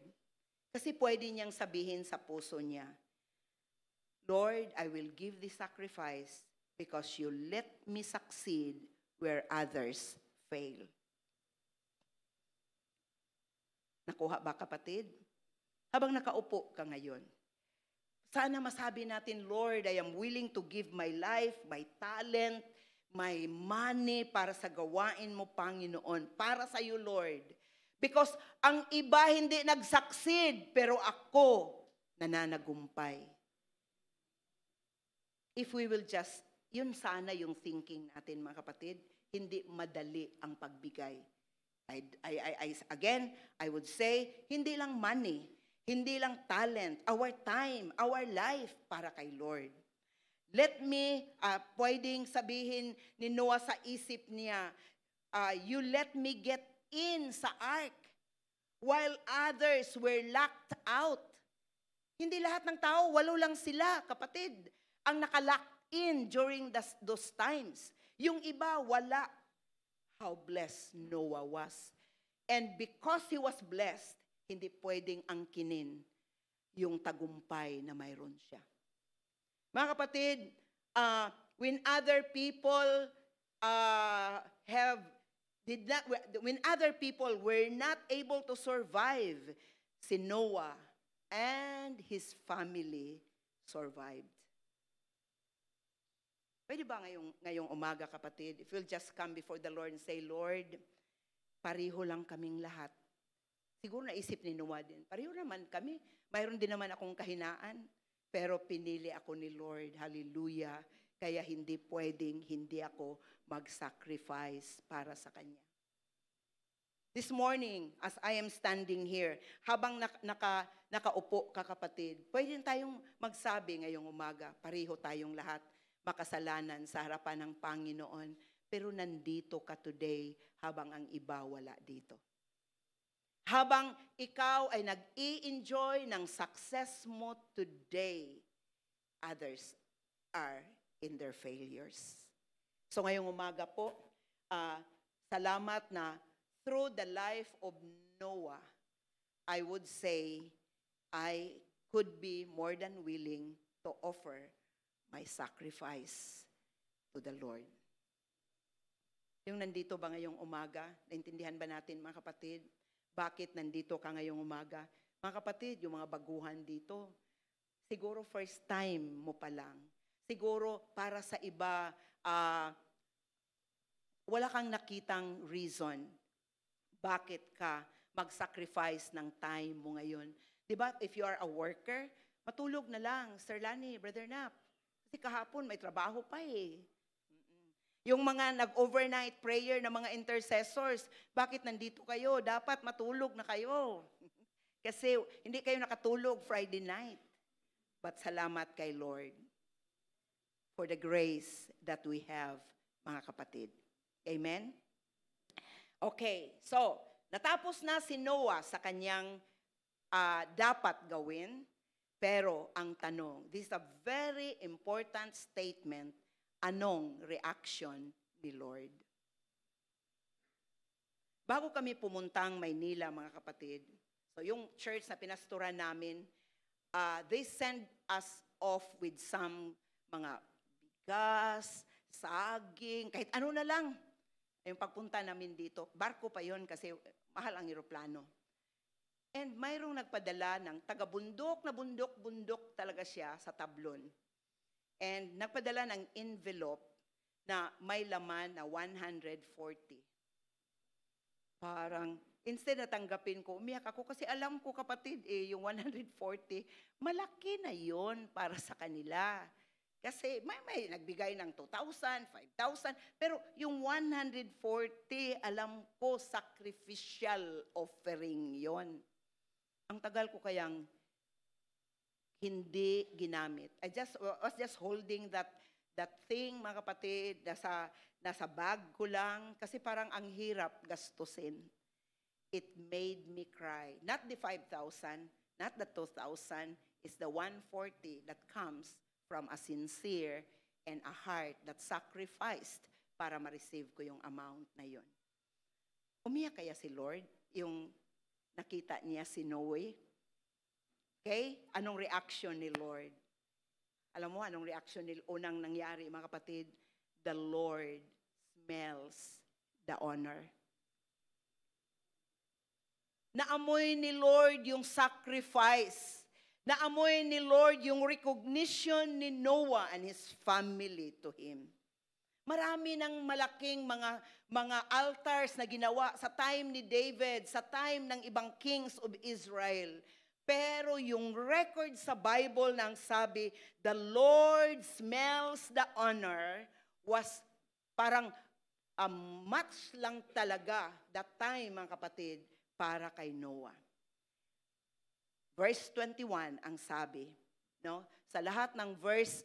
Kasi pwede niyang sabihin sa puso niya, Lord, I will give this sacrifice because you let me succeed where others fail. Nakuha ba, kapatid? Habang nakaupo ka ngayon, sana masabi natin, Lord, I am willing to give my life, my talent, my money para sa gawain mo, Panginoon, para sa iyo, Lord. Because ang iba hindi nag-succeed, pero ako nananagumpay. If we will just, yun sana yung thinking natin, mga kapatid, hindi madali ang pagbigay. Again, I would say, hindi lang money, hindi lang talent, our time, our life para kay Lord. Let me, pwedeng sabihin ni Noah sa isip niya, you let me get in sa ark while others were locked out. Hindi lahat ng tao, 8 lang sila, kapatid, ang naka-locked in during those times. Yung iba, wala. How blessed Noah was. And because he was blessed, hindi pwedeng angkinin yung tagumpay na mayroon siya. Mga kapatid, when other people when other people were not able to survive, si Noah and his family survived. Pwede ba ngayong umaga, kapatid, if you'll just come before the Lord and say, Lord, pariho lang kaming lahat. Siguro naisip ni Noah din, pariho naman kami. Mayroon din naman akong kahinaan. Pero pinili ako ni Lord, hallelujah. Kaya hindi pwedeng hindi ako mag-sacrifice para sa Kanya. This morning, as I am standing here, habang nakaupo ka, kapatid, pwede tayong magsabi ngayong umaga, pariho tayong lahat, makasalanan sa harapan ng Panginoon, pero nandito ka today habang ang iba wala dito. Habang ikaw ay nag-i-enjoy ng success mo today, others are in their failures. So ngayong umaga po, salamat na through the life of Noah, I would say, I could be more than willing to offer my sacrifice to the Lord. Yung nandito ba ngayong umaga, naintindihan ba natin, mga kapatid, bakit nandito ka ngayong umaga? Mga kapatid, yung mga baguhan dito, siguro first time mo pa lang. Siguro para sa iba, wala kang nakitang reason bakit ka mag-sacrifice ng time mo ngayon. Diba, if you are a worker, matulog na lang, Sir Lani, Brother Nap. Kasi kahapon may trabaho pa eh. Yung mga nag-overnight prayer na mga intercessors, bakit nandito kayo? Dapat matulog na kayo. Kasi hindi kayo nakatulog Friday night. But salamat kay Lord for the grace that we have, mga kapatid. Amen? Okay, so natapos na si Noah sa kanyang dapat gawin, pero ang tanong, this is a very important statement, anong reaction ni Lord? Bago kami pumuntang Maynila, mga kapatid, so yung church na pinastoran namin, they send us off with some mga bigas, saging, kahit ano na lang. Yung pagpunta namin dito, barko pa yon kasi mahal ang eroplano. And mayroong nagpadala ng taga-bundok na bundok talaga siya sa Tablon. And nagpadala ng envelope na may laman na 140. Parang, instead na tanggapin ko, umiyak ako kasi alam ko kapatid, yung 140, malaki na yon para sa kanila. Kasi may nagbigay ng 2,000, 5,000, pero yung 140, alam ko, sacrificial offering yon. Ang tagal ko kayang hindi ginamit. I was just holding that thing, mga kapatid, nasa bag ko lang, kasi parang ang hirap gastusin. It made me cry. Not the 5,000, not the 2,000, it's the 140 that comes from a sincere and a heart that sacrificed para ma-receive ko yung amount na yon. Umiyak kaya si Lord, yung nakita niya si Noe? Okay? Anong reaction ni Lord? Alam mo, anong reaction ni unang nangyari, mga kapatid? The Lord smells the honor. Naamoy ni Lord yung sacrifice. Naamoy ni Lord yung recognition ni Noah and his family to him. Marami ng malaking mga altars na ginawa sa time ni David, sa time ng ibang kings of Israel. Pero yung record sa Bible nang sabi, the Lord smells the honor, was parang a match lang talaga that time, mga kapatid, para kay Noah. Verse 21 ang sabi, no? Sa lahat ng words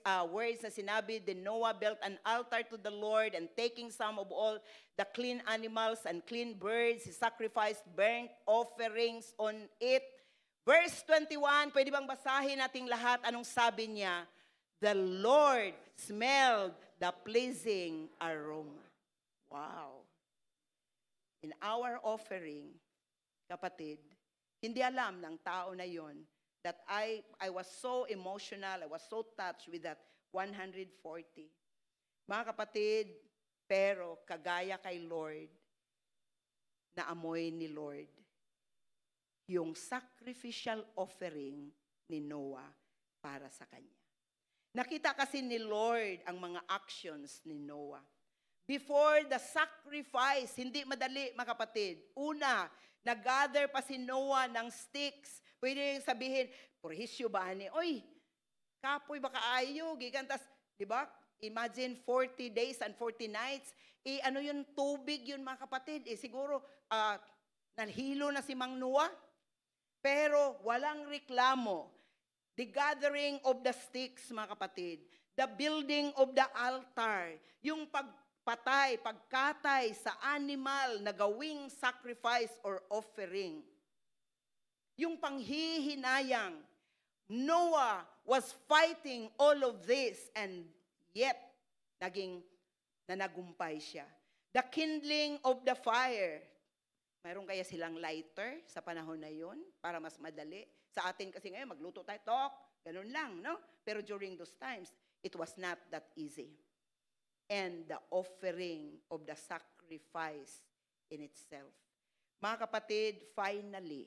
na sinabi, then Noah built an altar to the Lord, and taking some of all the clean animals and clean birds, he sacrificed burnt offerings on it. Verse 21, pwede bang basahin nating lahat? Anong sabi niya? The Lord smelled the pleasing aroma. Wow. In our offering, kapatid, hindi alam ng tao na yon that I was so emotional, I was so touched with that 140. Mga kapatid, pero kagaya kay Lord, naamoy ni Lord yung sacrificial offering ni Noah para sa kanya. Nakita kasi ni Lord ang mga actions ni Noah. Before the sacrifice, hindi madali, mga kapatid. Una, nag-gather pa si Noah ng sticks. Pwede sabihin, purhisyo ba ni? Oy, kapoy baka ayo, gigantas, di ba? Imagine 40 days and 40 nights. Ano yun, tubig yun, mga kapatid. Siguro, nalhilo na si Mang Noah. Pero walang reklamo. The gathering of the sticks, mga kapatid. The building of the altar. Yung pagkatay sa animal na gawing sacrifice or offering. Yung panghihinayang. Noah was fighting all of this, and yet, nanagumpay siya. The kindling of the fire. Mayroon kaya silang lighter sa panahon na yun para mas madali? Sa atin kasi ngayon, magluto tayo, talk, ganun lang, no? Pero during those times, it was not that easy. And the offering of the sacrifice in itself. Mga kapatid, finally,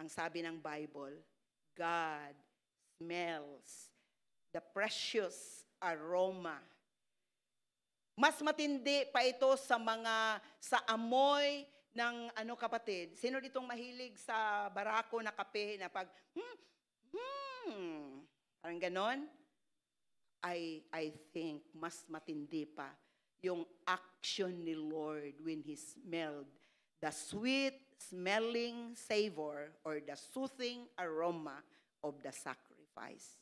ang sabi ng Bible, God smells the precious aroma. Mas matindi pa ito sa amoy ng kapatid. Sino ditong mahilig sa barako na kape na pag, parang ganon? I think mas matindi pa yung action ni Lord when He smelled the sweet smelling savor or the soothing aroma of the sacrifice. sacrifice.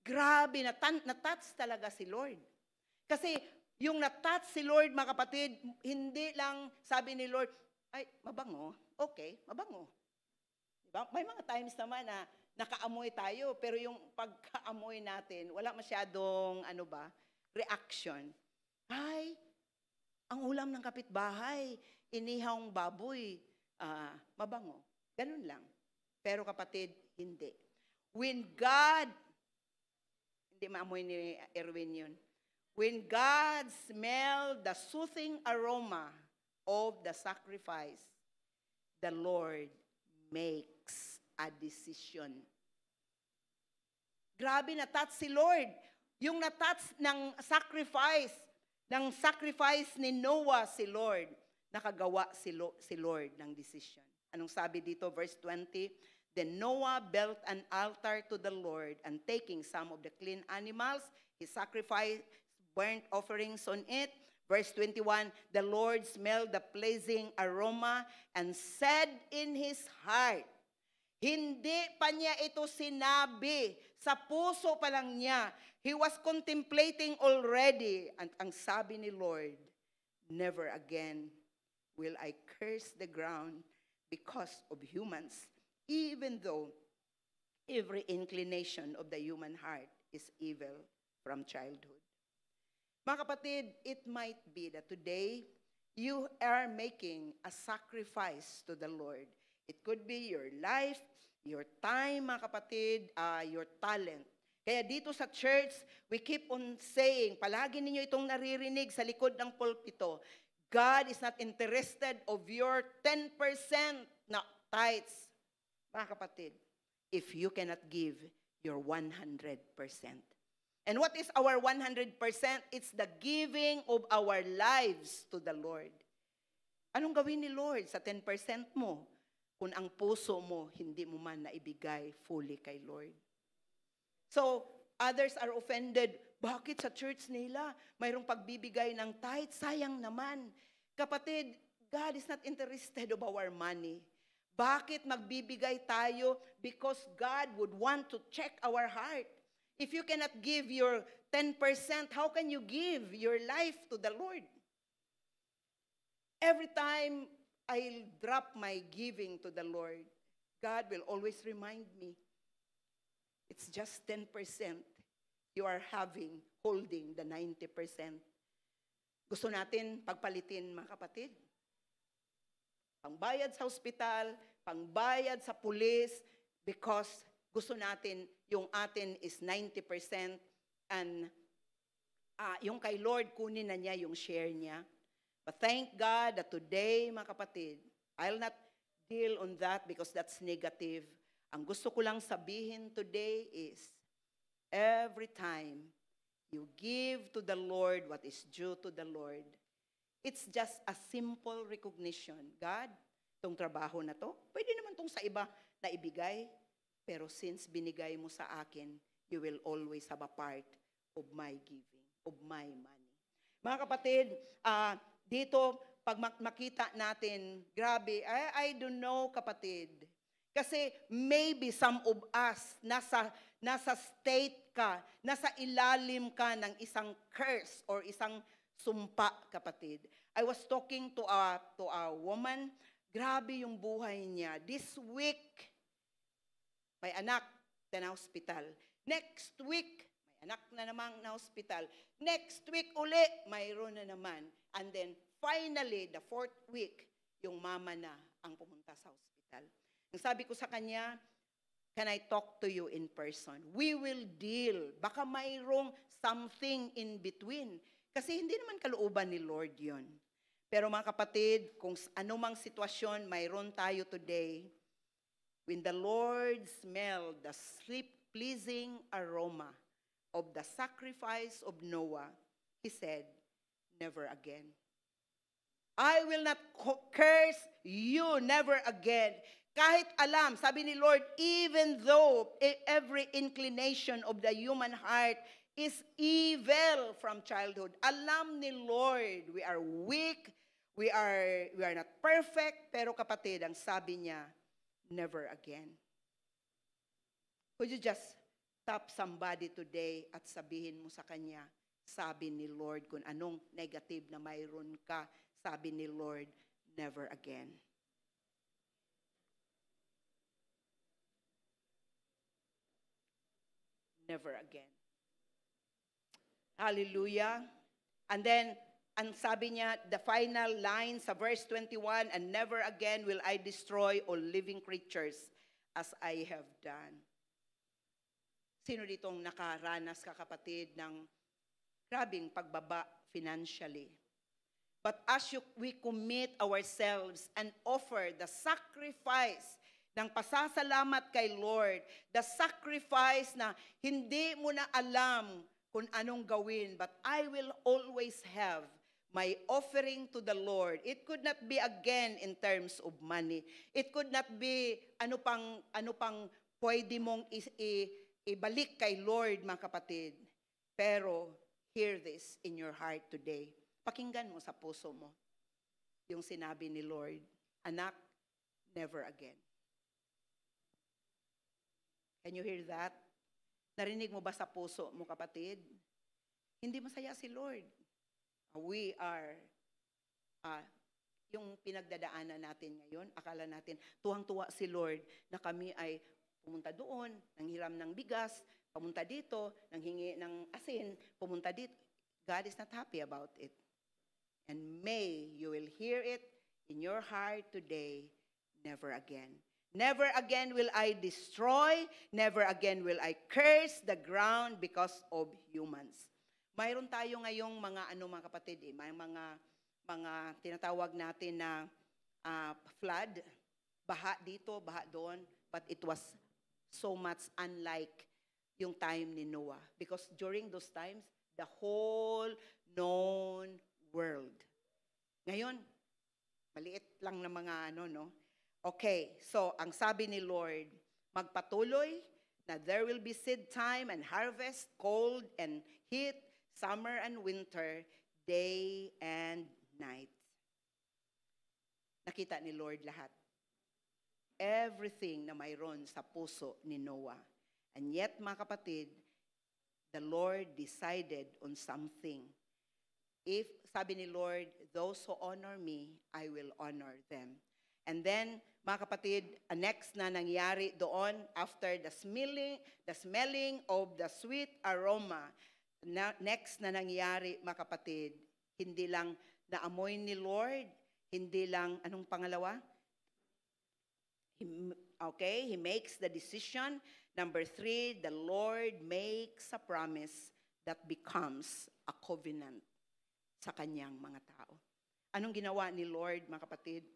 Grabe, natouch talaga si Lord. Kasi yung natouch si Lord, mga kapatid, hindi lang sabi ni Lord, ay, mabango. Okay, mabango. Diba? May mga times naman na nakaamoy tayo, pero yung pagkaamoy natin, wala masyadong, reaction. Ay, ang ulam ng kapitbahay, inihawng baboy, mabango. Ganun lang. Pero kapatid, hindi. When God, hindi maamoy ni Erwin yun. When God smelled the soothing aroma of the sacrifice, the Lord makes a decision. Grabe, natouch si Lord. Yung natouch ng sacrifice ni Noah si Lord, nakagawa si Lord ng decision. Anong sabi dito, verse 20? Then Noah built an altar to the Lord, and taking some of the clean animals, he sacrificed burnt offerings on it. Verse 21, the Lord smelled the pleasing aroma and said in his heart, hindi pa niya ito sinabi, sa puso pa lang niya, he was contemplating already. And ang sabi ni Lord, never again will I curse the ground because of humans, even though every inclination of the human heart is evil from childhood. Mga kapatid, it might be that today you are making a sacrifice to the Lord. It could be your life, your time, mga kapatid, your talent. Kaya dito sa church, we keep on saying, palagi ninyo itong naririnig sa likod ng pulpito, God is not interested of your 10% na tithes, mga kapatid, if you cannot give your 100%. And what is our 100%? It's the giving of our lives to the Lord. Anong gawin ni Lord sa 10% mo kung ang puso mo hindi mo man naibigay fully kay Lord? So, others are offended. Bakit sa church nila mayroong pagbibigay ng tithe? Sayang naman. Kapatid, God is not interested of our money. Bakit magbibigay tayo? Because God would want to check our heart. If you cannot give your 10%, how can you give your life to the Lord? Every time I drop my giving to the Lord, God will always remind me, it's just 10%. You are holding the 90%. Gusto natin pagpalitin, mga kapatid. Pangbayad sa ospital, pangbayad sa pulis, because gusto natin yung atin is 90% and yung kay Lord kunin na niya yung share niya. But thank God that today, mga kapatid, I'll not deal on that because that's negative. Ang gusto ko lang sabihin today is, every time you give to the Lord what is due to the Lord, it's just a simple recognition. God, itong trabaho na to, pwede naman tong sa iba na ibigay, pero since binigay mo sa akin, you will always have a part of my giving, of my money. Mga kapatid, dito, pag makita natin, grabe, I don't know, kapatid. Kasi maybe some of us, nasa state ka, nasa ilalim ka ng isang curse or isang sumpa, kapatid. I was talking to a woman, grabe yung buhay niya. This week, may anak na hospital. Next week, may anak na naman na hospital. Next week uli, mayroon na naman. And then, finally, the 4th week, yung mama na ang pumunta sa hospital. Ang sabi ko sa kanya, can I talk to you in person? We will deal. Baka mayroong something in between. Kasi hindi naman kalooban ni Lord yon. Pero mga kapatid, kung anumang sitwasyon mayroon tayo today, when the Lord smelled the sleep-pleasing aroma of the sacrifice of Noah, He said, never again. I will not curse you, never again. Kahit alam, sabi ni Lord, even though every inclination of the human heart is evil from childhood, alam ni Lord, we are weak, we are not perfect, pero kapatid, ang sabi niya, never again. Would you just Stop somebody today at sabihin mo sa kanya, sabi ni Lord, kung anong negative na mayroon ka, sabi ni Lord, never again. Never again. Hallelujah. And then, ang sabi niya, the final line sa verse 21, and never again will I destroy all living creatures as I have done. Sino ditong nakaranas ka kapatid ng grabing pagbaba financially? But as we commit ourselves and offer the sacrifice ng pasasalamat kay Lord, the sacrifice na hindi mo na alam kung anong gawin, but I will always have my offering to the Lord. It could not be again in terms of money. It could not be ano pang pwede mong ibalik kay Lord, mga kapatid. Pero hear this in your heart today. Pakinggan mo sa puso mo yung sinabi ni Lord, anak, never again. Can you hear that? Narinig mo ba sa puso mo, kapatid? Hindi masaya si Lord. We are, yung pinagdadaanan natin ngayon, akala natin, tuwang-tuwa si Lord na kami ay pumunta doon, nanghiram ng bigas, pumunta dito, nanghingi ng asin, pumunta dito. God is not happy about it. And may you will hear it in your heart today, never again. Never again will I destroy, never again will I curse the ground because of humans. Mayroon tayo ngayong mga kapatid, may mga tinatawag natin na flood, baha dito, baha doon, but it was so much unlike yung time ni Noah. Because during those times, the whole known world. Ngayon, maliit lang na mga no? Okay, so ang sabi ni Lord, magpatuloy na there will be seed time and harvest, cold and heat, summer and winter, day and night. Nakita ni Lord lahat. Everything na mayroon sa puso ni Noah. And yet, mga kapatid, the Lord decided on something. If, sabi ni Lord, those who honor me, I will honor them. And then, mga kapatid, next na nangyari doon, after the smelling of the sweet aroma, next na nangyari, mga kapatid, hindi lang naamoy ni Lord, hindi lang, anong pangalawa? He makes the decision. Number 3, the Lord makes a promise that becomes a covenant sa kanyang mga tao. Anong ginawa ni Lord, mga kapatid?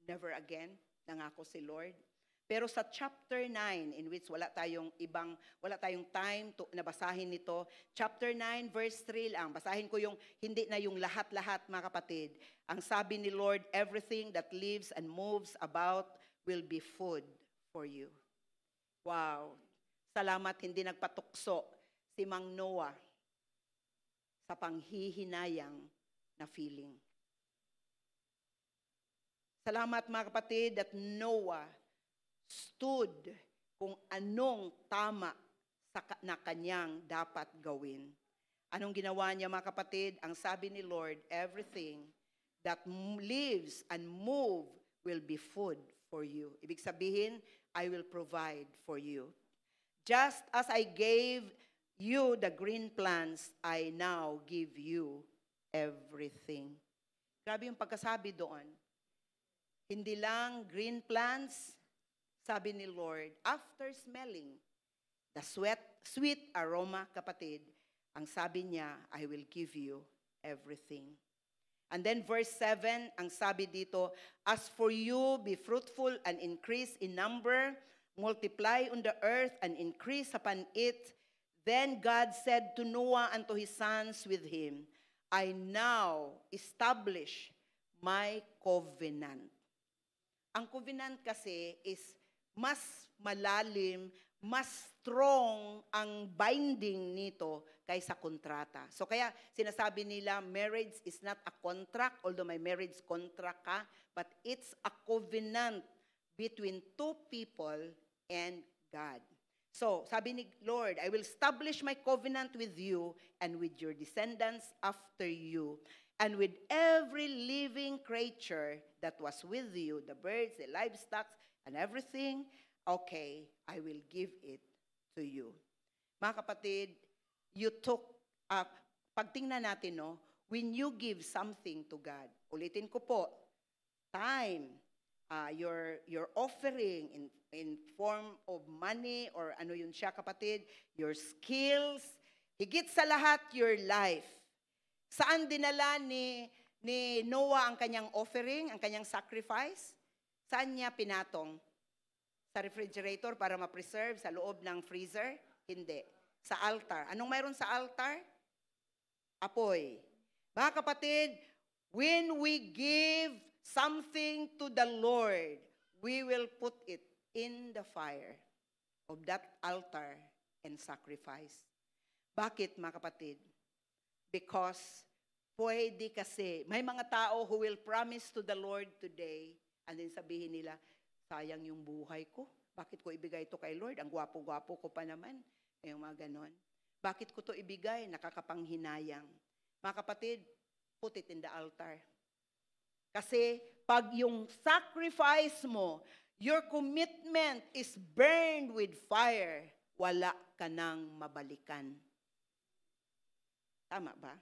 Never again, nangako si Lord. Pero sa chapter 9, in which wala tayong time to nabasahin nito, chapter 9, verse 3 lang, basahin ko yung, hindi na yung lahat-lahat, mga kapatid. Ang sabi ni Lord, everything that lives and moves about will be food for you. Wow. Salamat, hindi nagpatukso si Mang Noah sa panghihinayang na feeling. Salamat, mga kapatid, that Noah stood kung anong tama na kanyang dapat gawin. Anong ginawa niya, mga kapatid? Ang sabi ni Lord, everything that lives and move will be food for you. Ibig sabihin, I will provide for you. Just as I gave you the green plants, I now give you everything. Grabe yung pagkasabi doon. Hindi lang green plants, sabi ni Lord, after smelling the sweet aroma, kapatid, ang sabi niya, I will give you everything. And then verse 7, ang sabi dito, as for you, be fruitful and increase in number, multiply on the earth and increase upon it. Then God said to Noah and to his sons with him, I now establish my covenant. Ang covenant kasi is mas malalim, mas strong ang binding nito kaysa kontrata. So kaya sinasabi nila, marriage is not a contract, although may marriage contract ka, but it's a covenant between two people and God. So, sabi ni Lord, I will establish my covenant with you and with your descendants after you, and with every living creature that was with you, the birds, the livestock, and everything. Okay, I will give it to you. Mga kapatid, you took, pagtingnan natin, no, when you give something to God, ulitin ko po, time, your offering in form of money or ano yun siya kapatid, your skills, higit sa lahat, your life. Saan dinala ni Noah ang kanyang offering, ang kanyang sacrifice? Saan niya pinatong? Sa refrigerator para ma-preserve, sa loob ng freezer? Hindi. Sa altar. Anong mayroon sa altar? Apoy. Mga kapatid, when we give something to the Lord, we will put it in the fire of that altar and sacrifice. Bakit, mga kapatid? Because pwede kasi, may mga tao who will promise to the Lord today, and then sabihin nila, sayang yung buhay ko. Bakit ko ibigay ito kay Lord? Ang gwapo-gwapo ko pa naman. Yung mga ganon. Bakit ko ito ibigay? Nakakapanghinayang. Mga kapatid, put it in the altar. Kasi pag yung sacrifice mo, your commitment is burned with fire, wala ka nang mabalikan. Tama ba?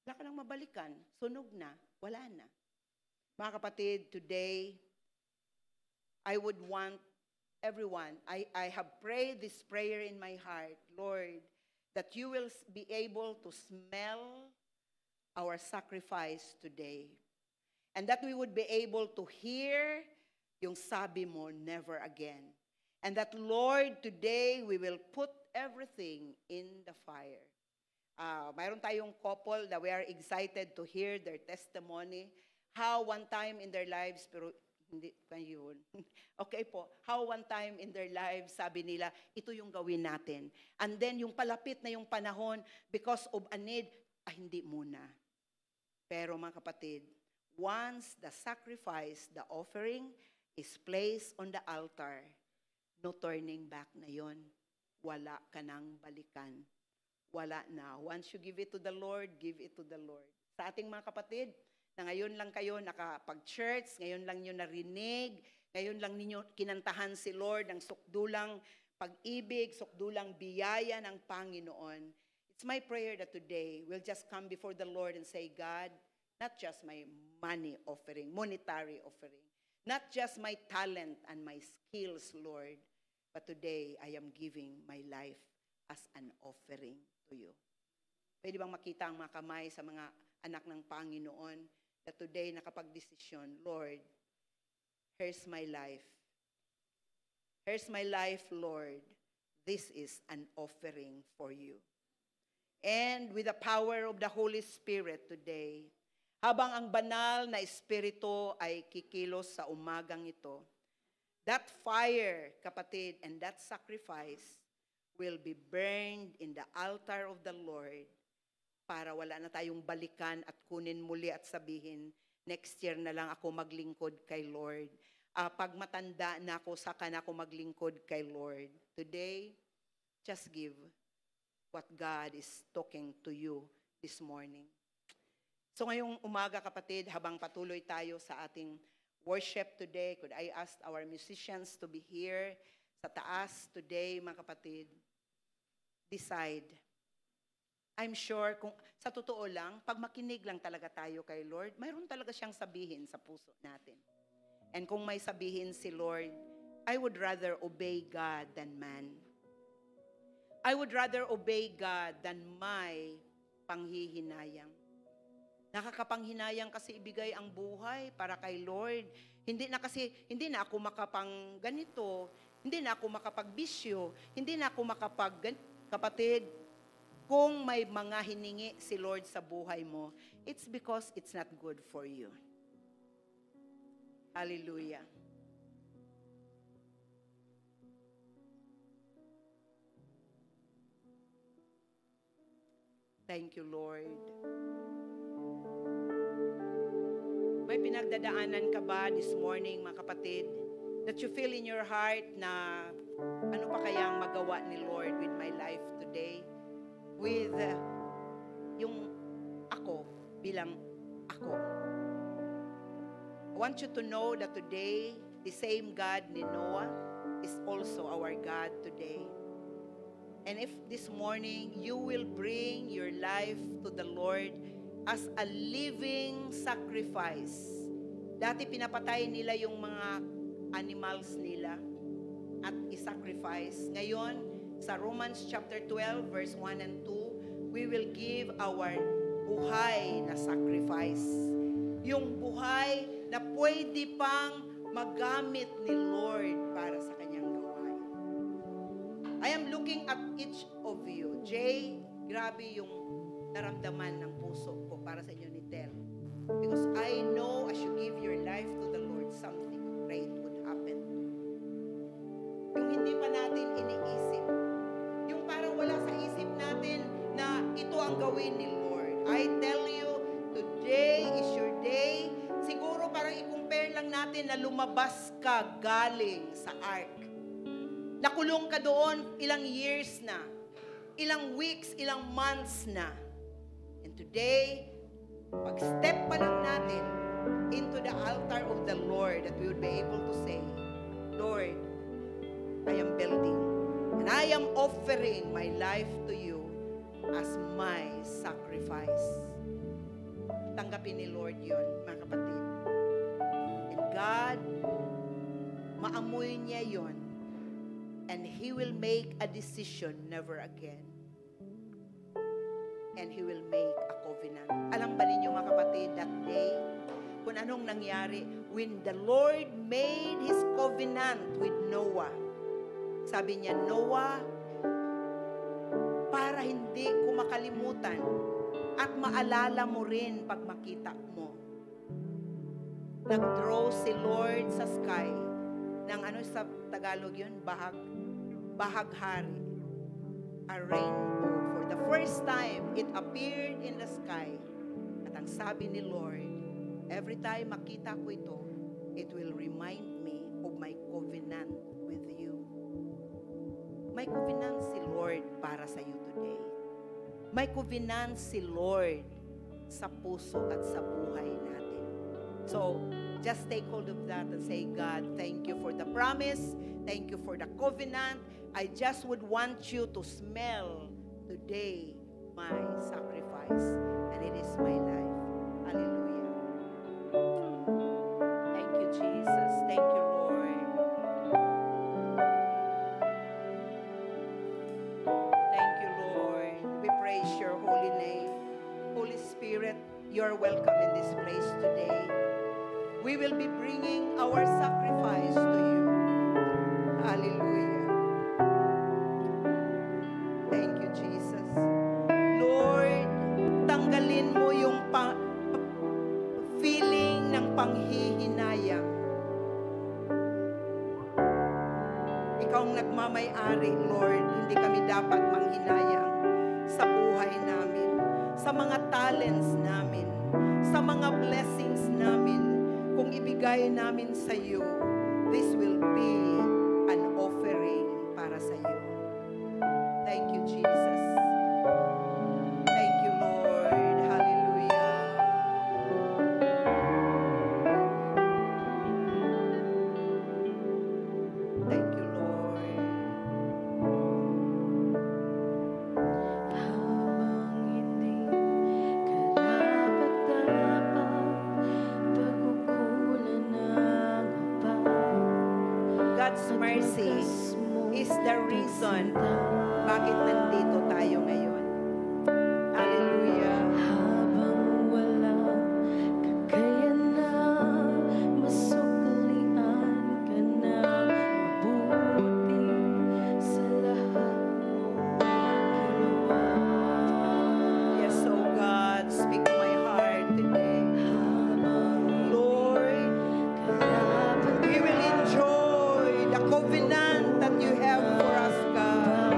Wala ka nang mabalikan. Sunog na. Wala na. Mga kapatid, today, I would want everyone, I have prayed this prayer in my heart, Lord, that you will be able to smell our sacrifice today. And that we would be able to hear yung sabi mo, never again. And that, Lord, today we will put everything in the fire. Mayroon tayong couple that we are excited to hear their testimony, how one time in their lives, pero hindi pa yun. Okay po. How one time in their lives, sabi nila, ito yung gawin natin. And then yung palapit na yung panahon, because of a need, hindi muna. Pero mga kapatid, once the sacrifice, the offering, is placed on the altar, no turning back na yon. Wala ka nang balikan. Wala na. Once you give it to the Lord, give it to the Lord. Sa ating mga kapatid, na ngayon lang kayo nakapag-church, ngayon lang nyo narinig, ngayon lang ninyo kinantahan si Lord ng sukdulang pag-ibig, sukdulang biyaya ng Panginoon. It's my prayer that today we'll just come before the Lord and say, God, not just my money offering, monetary offering, not just my talent and my skills, Lord, but today I am giving my life as an offering to you. Pwede bang makita ang mga kamay sa mga anak ng Panginoon that today nakapag-desisyon, Lord, here's my life. Here's my life, Lord. This is an offering for you. And with the power of the Holy Spirit today, habang ang banal na Espiritu ay kikilos sa umagang ito, that fire, kapatid, and that sacrifice will be burned in the altar of the Lord para wala na tayong balikan at kunin muli at sabihin, next year na lang ako maglingkod kay Lord. Pag matanda na ako, saka na ako maglingkod kay Lord. Today, just give what God is talking to you this morning. So ngayong umaga, kapatid, habang patuloy tayo sa ating worship today, could I ask our musicians to be here sa taas today, mga kapatid? Decide. I'm sure, kung sa totoo lang, pag makinig lang talaga tayo kay Lord, mayroon talaga siyang sabihin sa puso natin. And kung may sabihin si Lord, I would rather obey God than man. I would rather obey God than my panghihinayang. Nakakapanghinayang kasi ibigay ang buhay para kay Lord. Hindi na ako makapang ganito, hindi na ako makapagbisyo, hindi na ako kapatid, kung may mga hiningi si Lord sa buhay mo, it's because it's not good for you. Hallelujah. Thank you, Lord. May pinagdadaanan ka ba this morning, mga kapatid, that you feel in your heart na Ano pa kaya ang magawa ni Lord with my life today? With yung ako bilang ako. I want you to know that today, the same God ni Noah is also our God today. And if this morning you will bring your life to the Lord as a living sacrifice. Dati pinapatay nila yung mga animals nila at i-sacrifice. Ngayon, sa Romans chapter 12, verse 1 and 2, we will give our buhay na sacrifice. Yung buhay na pwede pang magamit ni Lord para sa kanyang gawain. I am looking at each of you. Jay, grabe yung naramdaman ng puso ko para sa inyo ni Tel. Because I know as you give your life to the Lord, something great would happen. Yung hindi pa natin iniisip. Yung parang wala sa isip natin na ito ang gawin ni Lord. I tell you, today is your day. Siguro parang i-compare lang natin na lumabas ka galing sa ark. Nakulong ka doon ilang years na, ilang weeks, ilang months na. And today, pag-step pa lang natin into the altar of the Lord that we would be able to say, Lord, I am building and I am offering my life to you as my sacrifice. Tanggapin ni Lord yun, mga kapatid. And God, maamoy niya yun. And He will make a decision never again. And He will make a covenant. Alam ba ninyo mga kapatid, that day, kung anong nangyari, when the Lord made His covenant with Noah, sabi niya, Noah, para hindi ko makalimutan at maalala mo rin pag makita mo. Nag-draw si Lord sa sky ng ano sa Tagalog yun? Bahaghari. A rainbow. For the first time, it appeared in the sky. At ang sabi ni Lord, every time makita ko ito, it will remind me of my covenant with you. May covenant si Lord para sa iyo today. May covenant si Lord sa puso at sa buhay natin. So, just take hold of that and say, God, thank you for the promise. Thank you for the covenant. I just would want you to smell today my sacrifice. And it is my life. Hallelujah. Thank you, Jesus. Thank you, Lord. Thank you, Lord. We praise your holy name. Holy Spirit, you're welcome in this place today. We will be bringing our sacrifice to you. Hallelujah. Thank you, Jesus. Lord, tanggalin mo yung feeling ng panghihinayang. Ikaw ang nagmamay-ari, Lord. Hindi kami dapat manghinayang sa buhay namin, sa mga talents namin, sa mga blessings namin. Kung ibigay namin sa iyo, this will be an offering para sa iyo. Thank you, Jesus. Thank you, Lord. Hallelujah. Thank you, Lord. Habang hindi karapat-dapat, pagkukulan ng God's mercy is the reason bakit nandito tayo ngayon. Hallelujah. habang walang kakayanan, masuklian ka na mabuti sa lahat mong ginawa. Yes, oh God, speak to my heart today. Lord, we will enjoy the covenant that you have for us, God.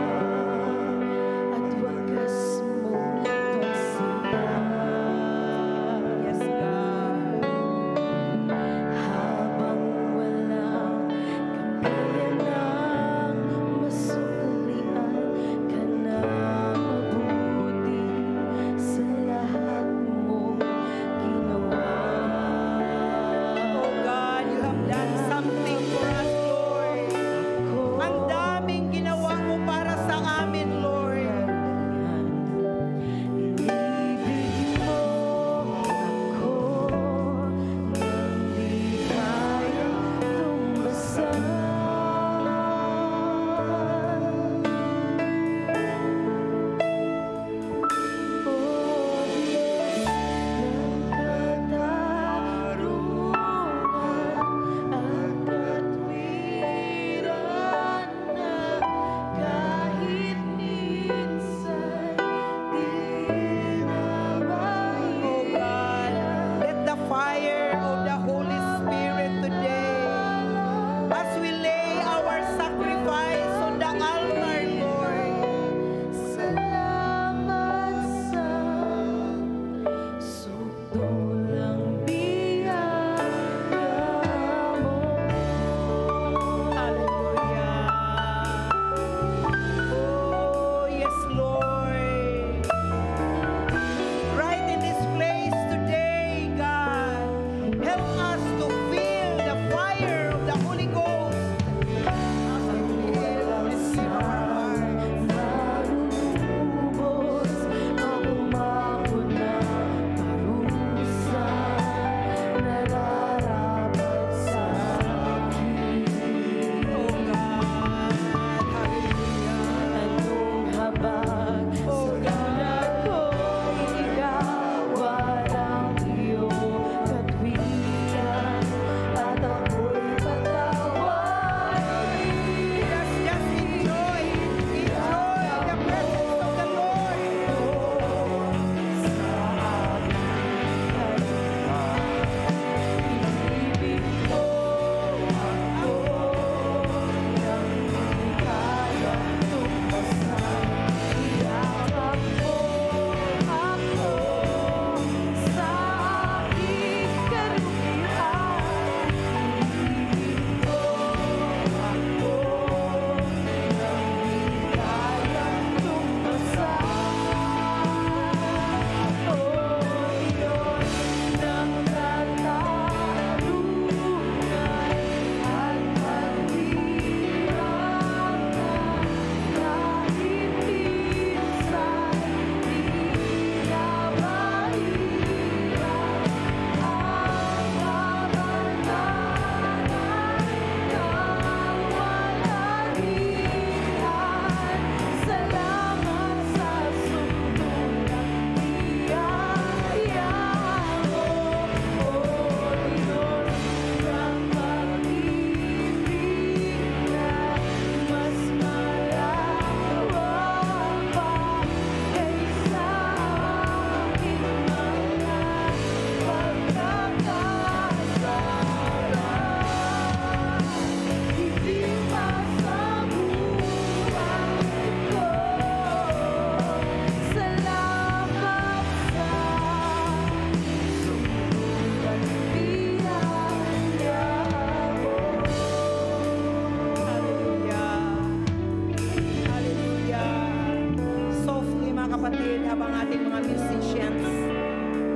kapatid, habang ating mga musicians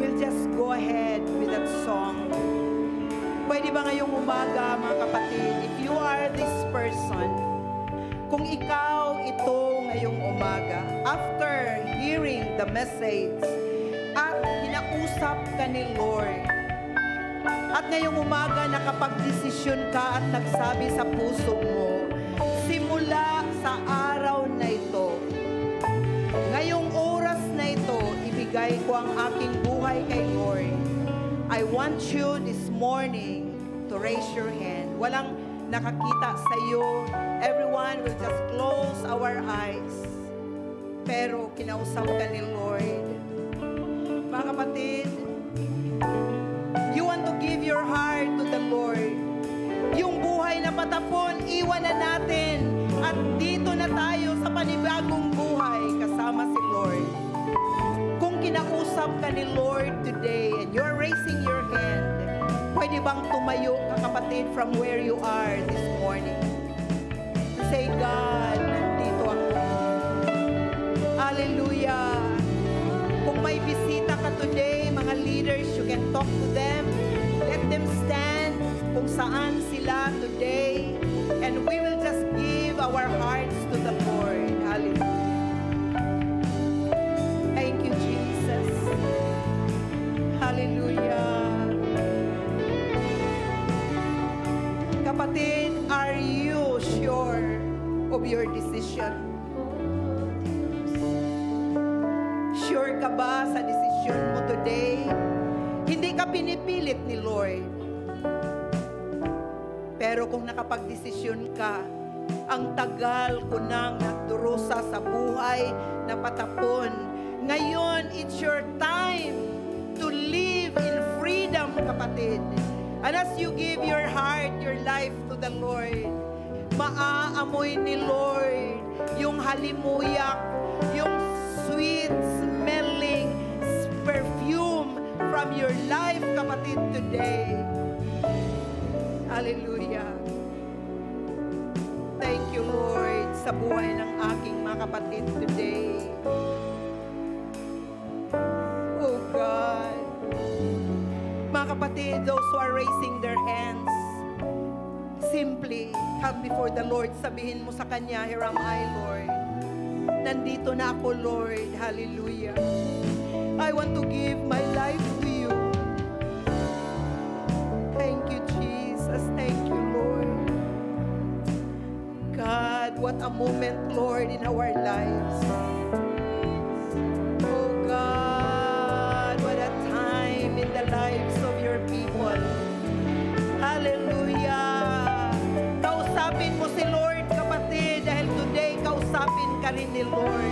will just go ahead with that song. Pwede ba ngayong umaga, mga kapatid, if you are this person, kung ikaw ito ngayong umaga, after hearing the message, at kinausap ka ni Lord, at ngayong umaga nakapag-desisyon ka at nagsabi sa puso mo, simula sa araw na ito, ngayong oras na ito, ibigay ko ang aking buhay kay Lord. I want you this morning to raise your hand. Walang nakakita sa iyo. Everyone will just close our eyes. Pero kinausap ka ni Lord. Mga kapatid, you want to give your heart to the Lord. Yung buhay na patapon, iwan na natin. At dito na tayo sa panibagong buhay kasama si Lord. Kung kinausap ka ni Lord today and you're raising your hand, pwede bang tumayo ka kapatid from where you are this morning? Say, God, nandito ako. Hallelujah. Kung may bisita ka today, mga leaders, you can talk to them. Let them stand kung saan sila today. And we will just give our hearts to the Lord. Hallelujah. Thank you, Jesus. Hallelujah. Kapatid, are you sure of your decision? Sure ka ba sa decision mo today? Hindi ka pinipilit ni Lord. Pero kung nakapag-desisyon ka, ang tagal ko nang nagdurusa sa buhay na patapon. Ngayon, it's your time to live in freedom, kapatid. And as you give your heart, your life to the Lord, maaamoy ni Lord yung halimuyak, yung sweet smelling perfume from your life, kapatid, today. Hallelujah. Thank you, Lord, sa buhay ng aking mga kapatid today. Oh God. Mga kapatid, those who are raising their hands, simply come before the Lord. Sabihin mo sa Kanya, here am I, Lord. Nandito na ako, Lord. Hallelujah. I want to give my life to you. Thank you, Jesus. Thank you, Lord. God, what a moment, Lord, in our lives. Oh God, what a time in the lives of your people. Hallelujah. Kausapin mo si Lord, kapatid, dahil today kausapin ka rin ni Lord.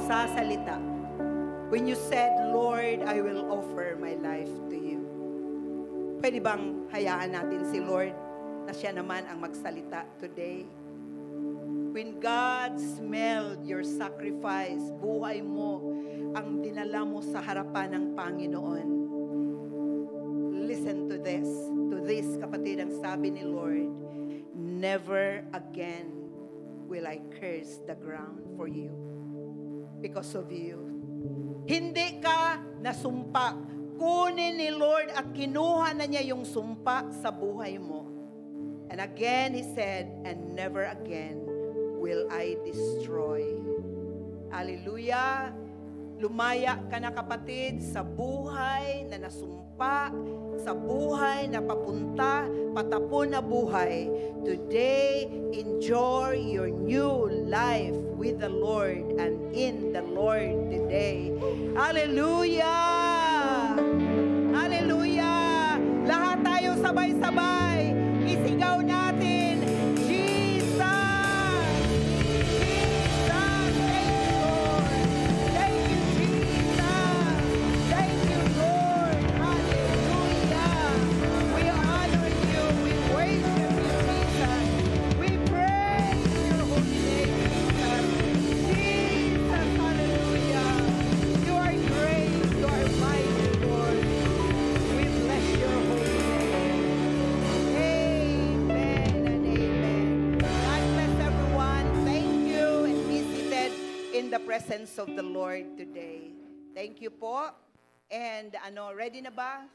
nagsasalita. When you said, Lord, I will offer my life to you. Pwede bang hayaan natin si Lord na siya naman ang magsalita today? When God smelled your sacrifice, buhay mo, ang dinala mo sa harapan ng Panginoon. Listen to this. To this, kapatid, ang sabi ni Lord, never again will I curse the ground for you because of you. Hindi ka nasumpa. Kunin ni Lord at kinuha na niya yung sumpa sa buhay mo. And again, He said, and never again will I destroy. Hallelujah. Lumaya ka na kapatid sa buhay na nasumpa, sa buhay na papunta, patapon na buhay. Today, enjoy your new life with the Lord and in the Lord today. Hallelujah! Hallelujah! Lahat tayo sabay-sabay, isigaw natin, Jesus! Jesus! Thank you, Lord! Thank you, Jesus! Thank you, Lord! Hallelujah! We honor you, we worship you, Jesus! We praise your holy name, Jesus! Jesus, hallelujah! You are great, you are mighty, Lord! We bless your holy name. Amen and amen. God bless everyone. Thank you and be seated in the presence of the Lord today. Thank you po. And ready na ba?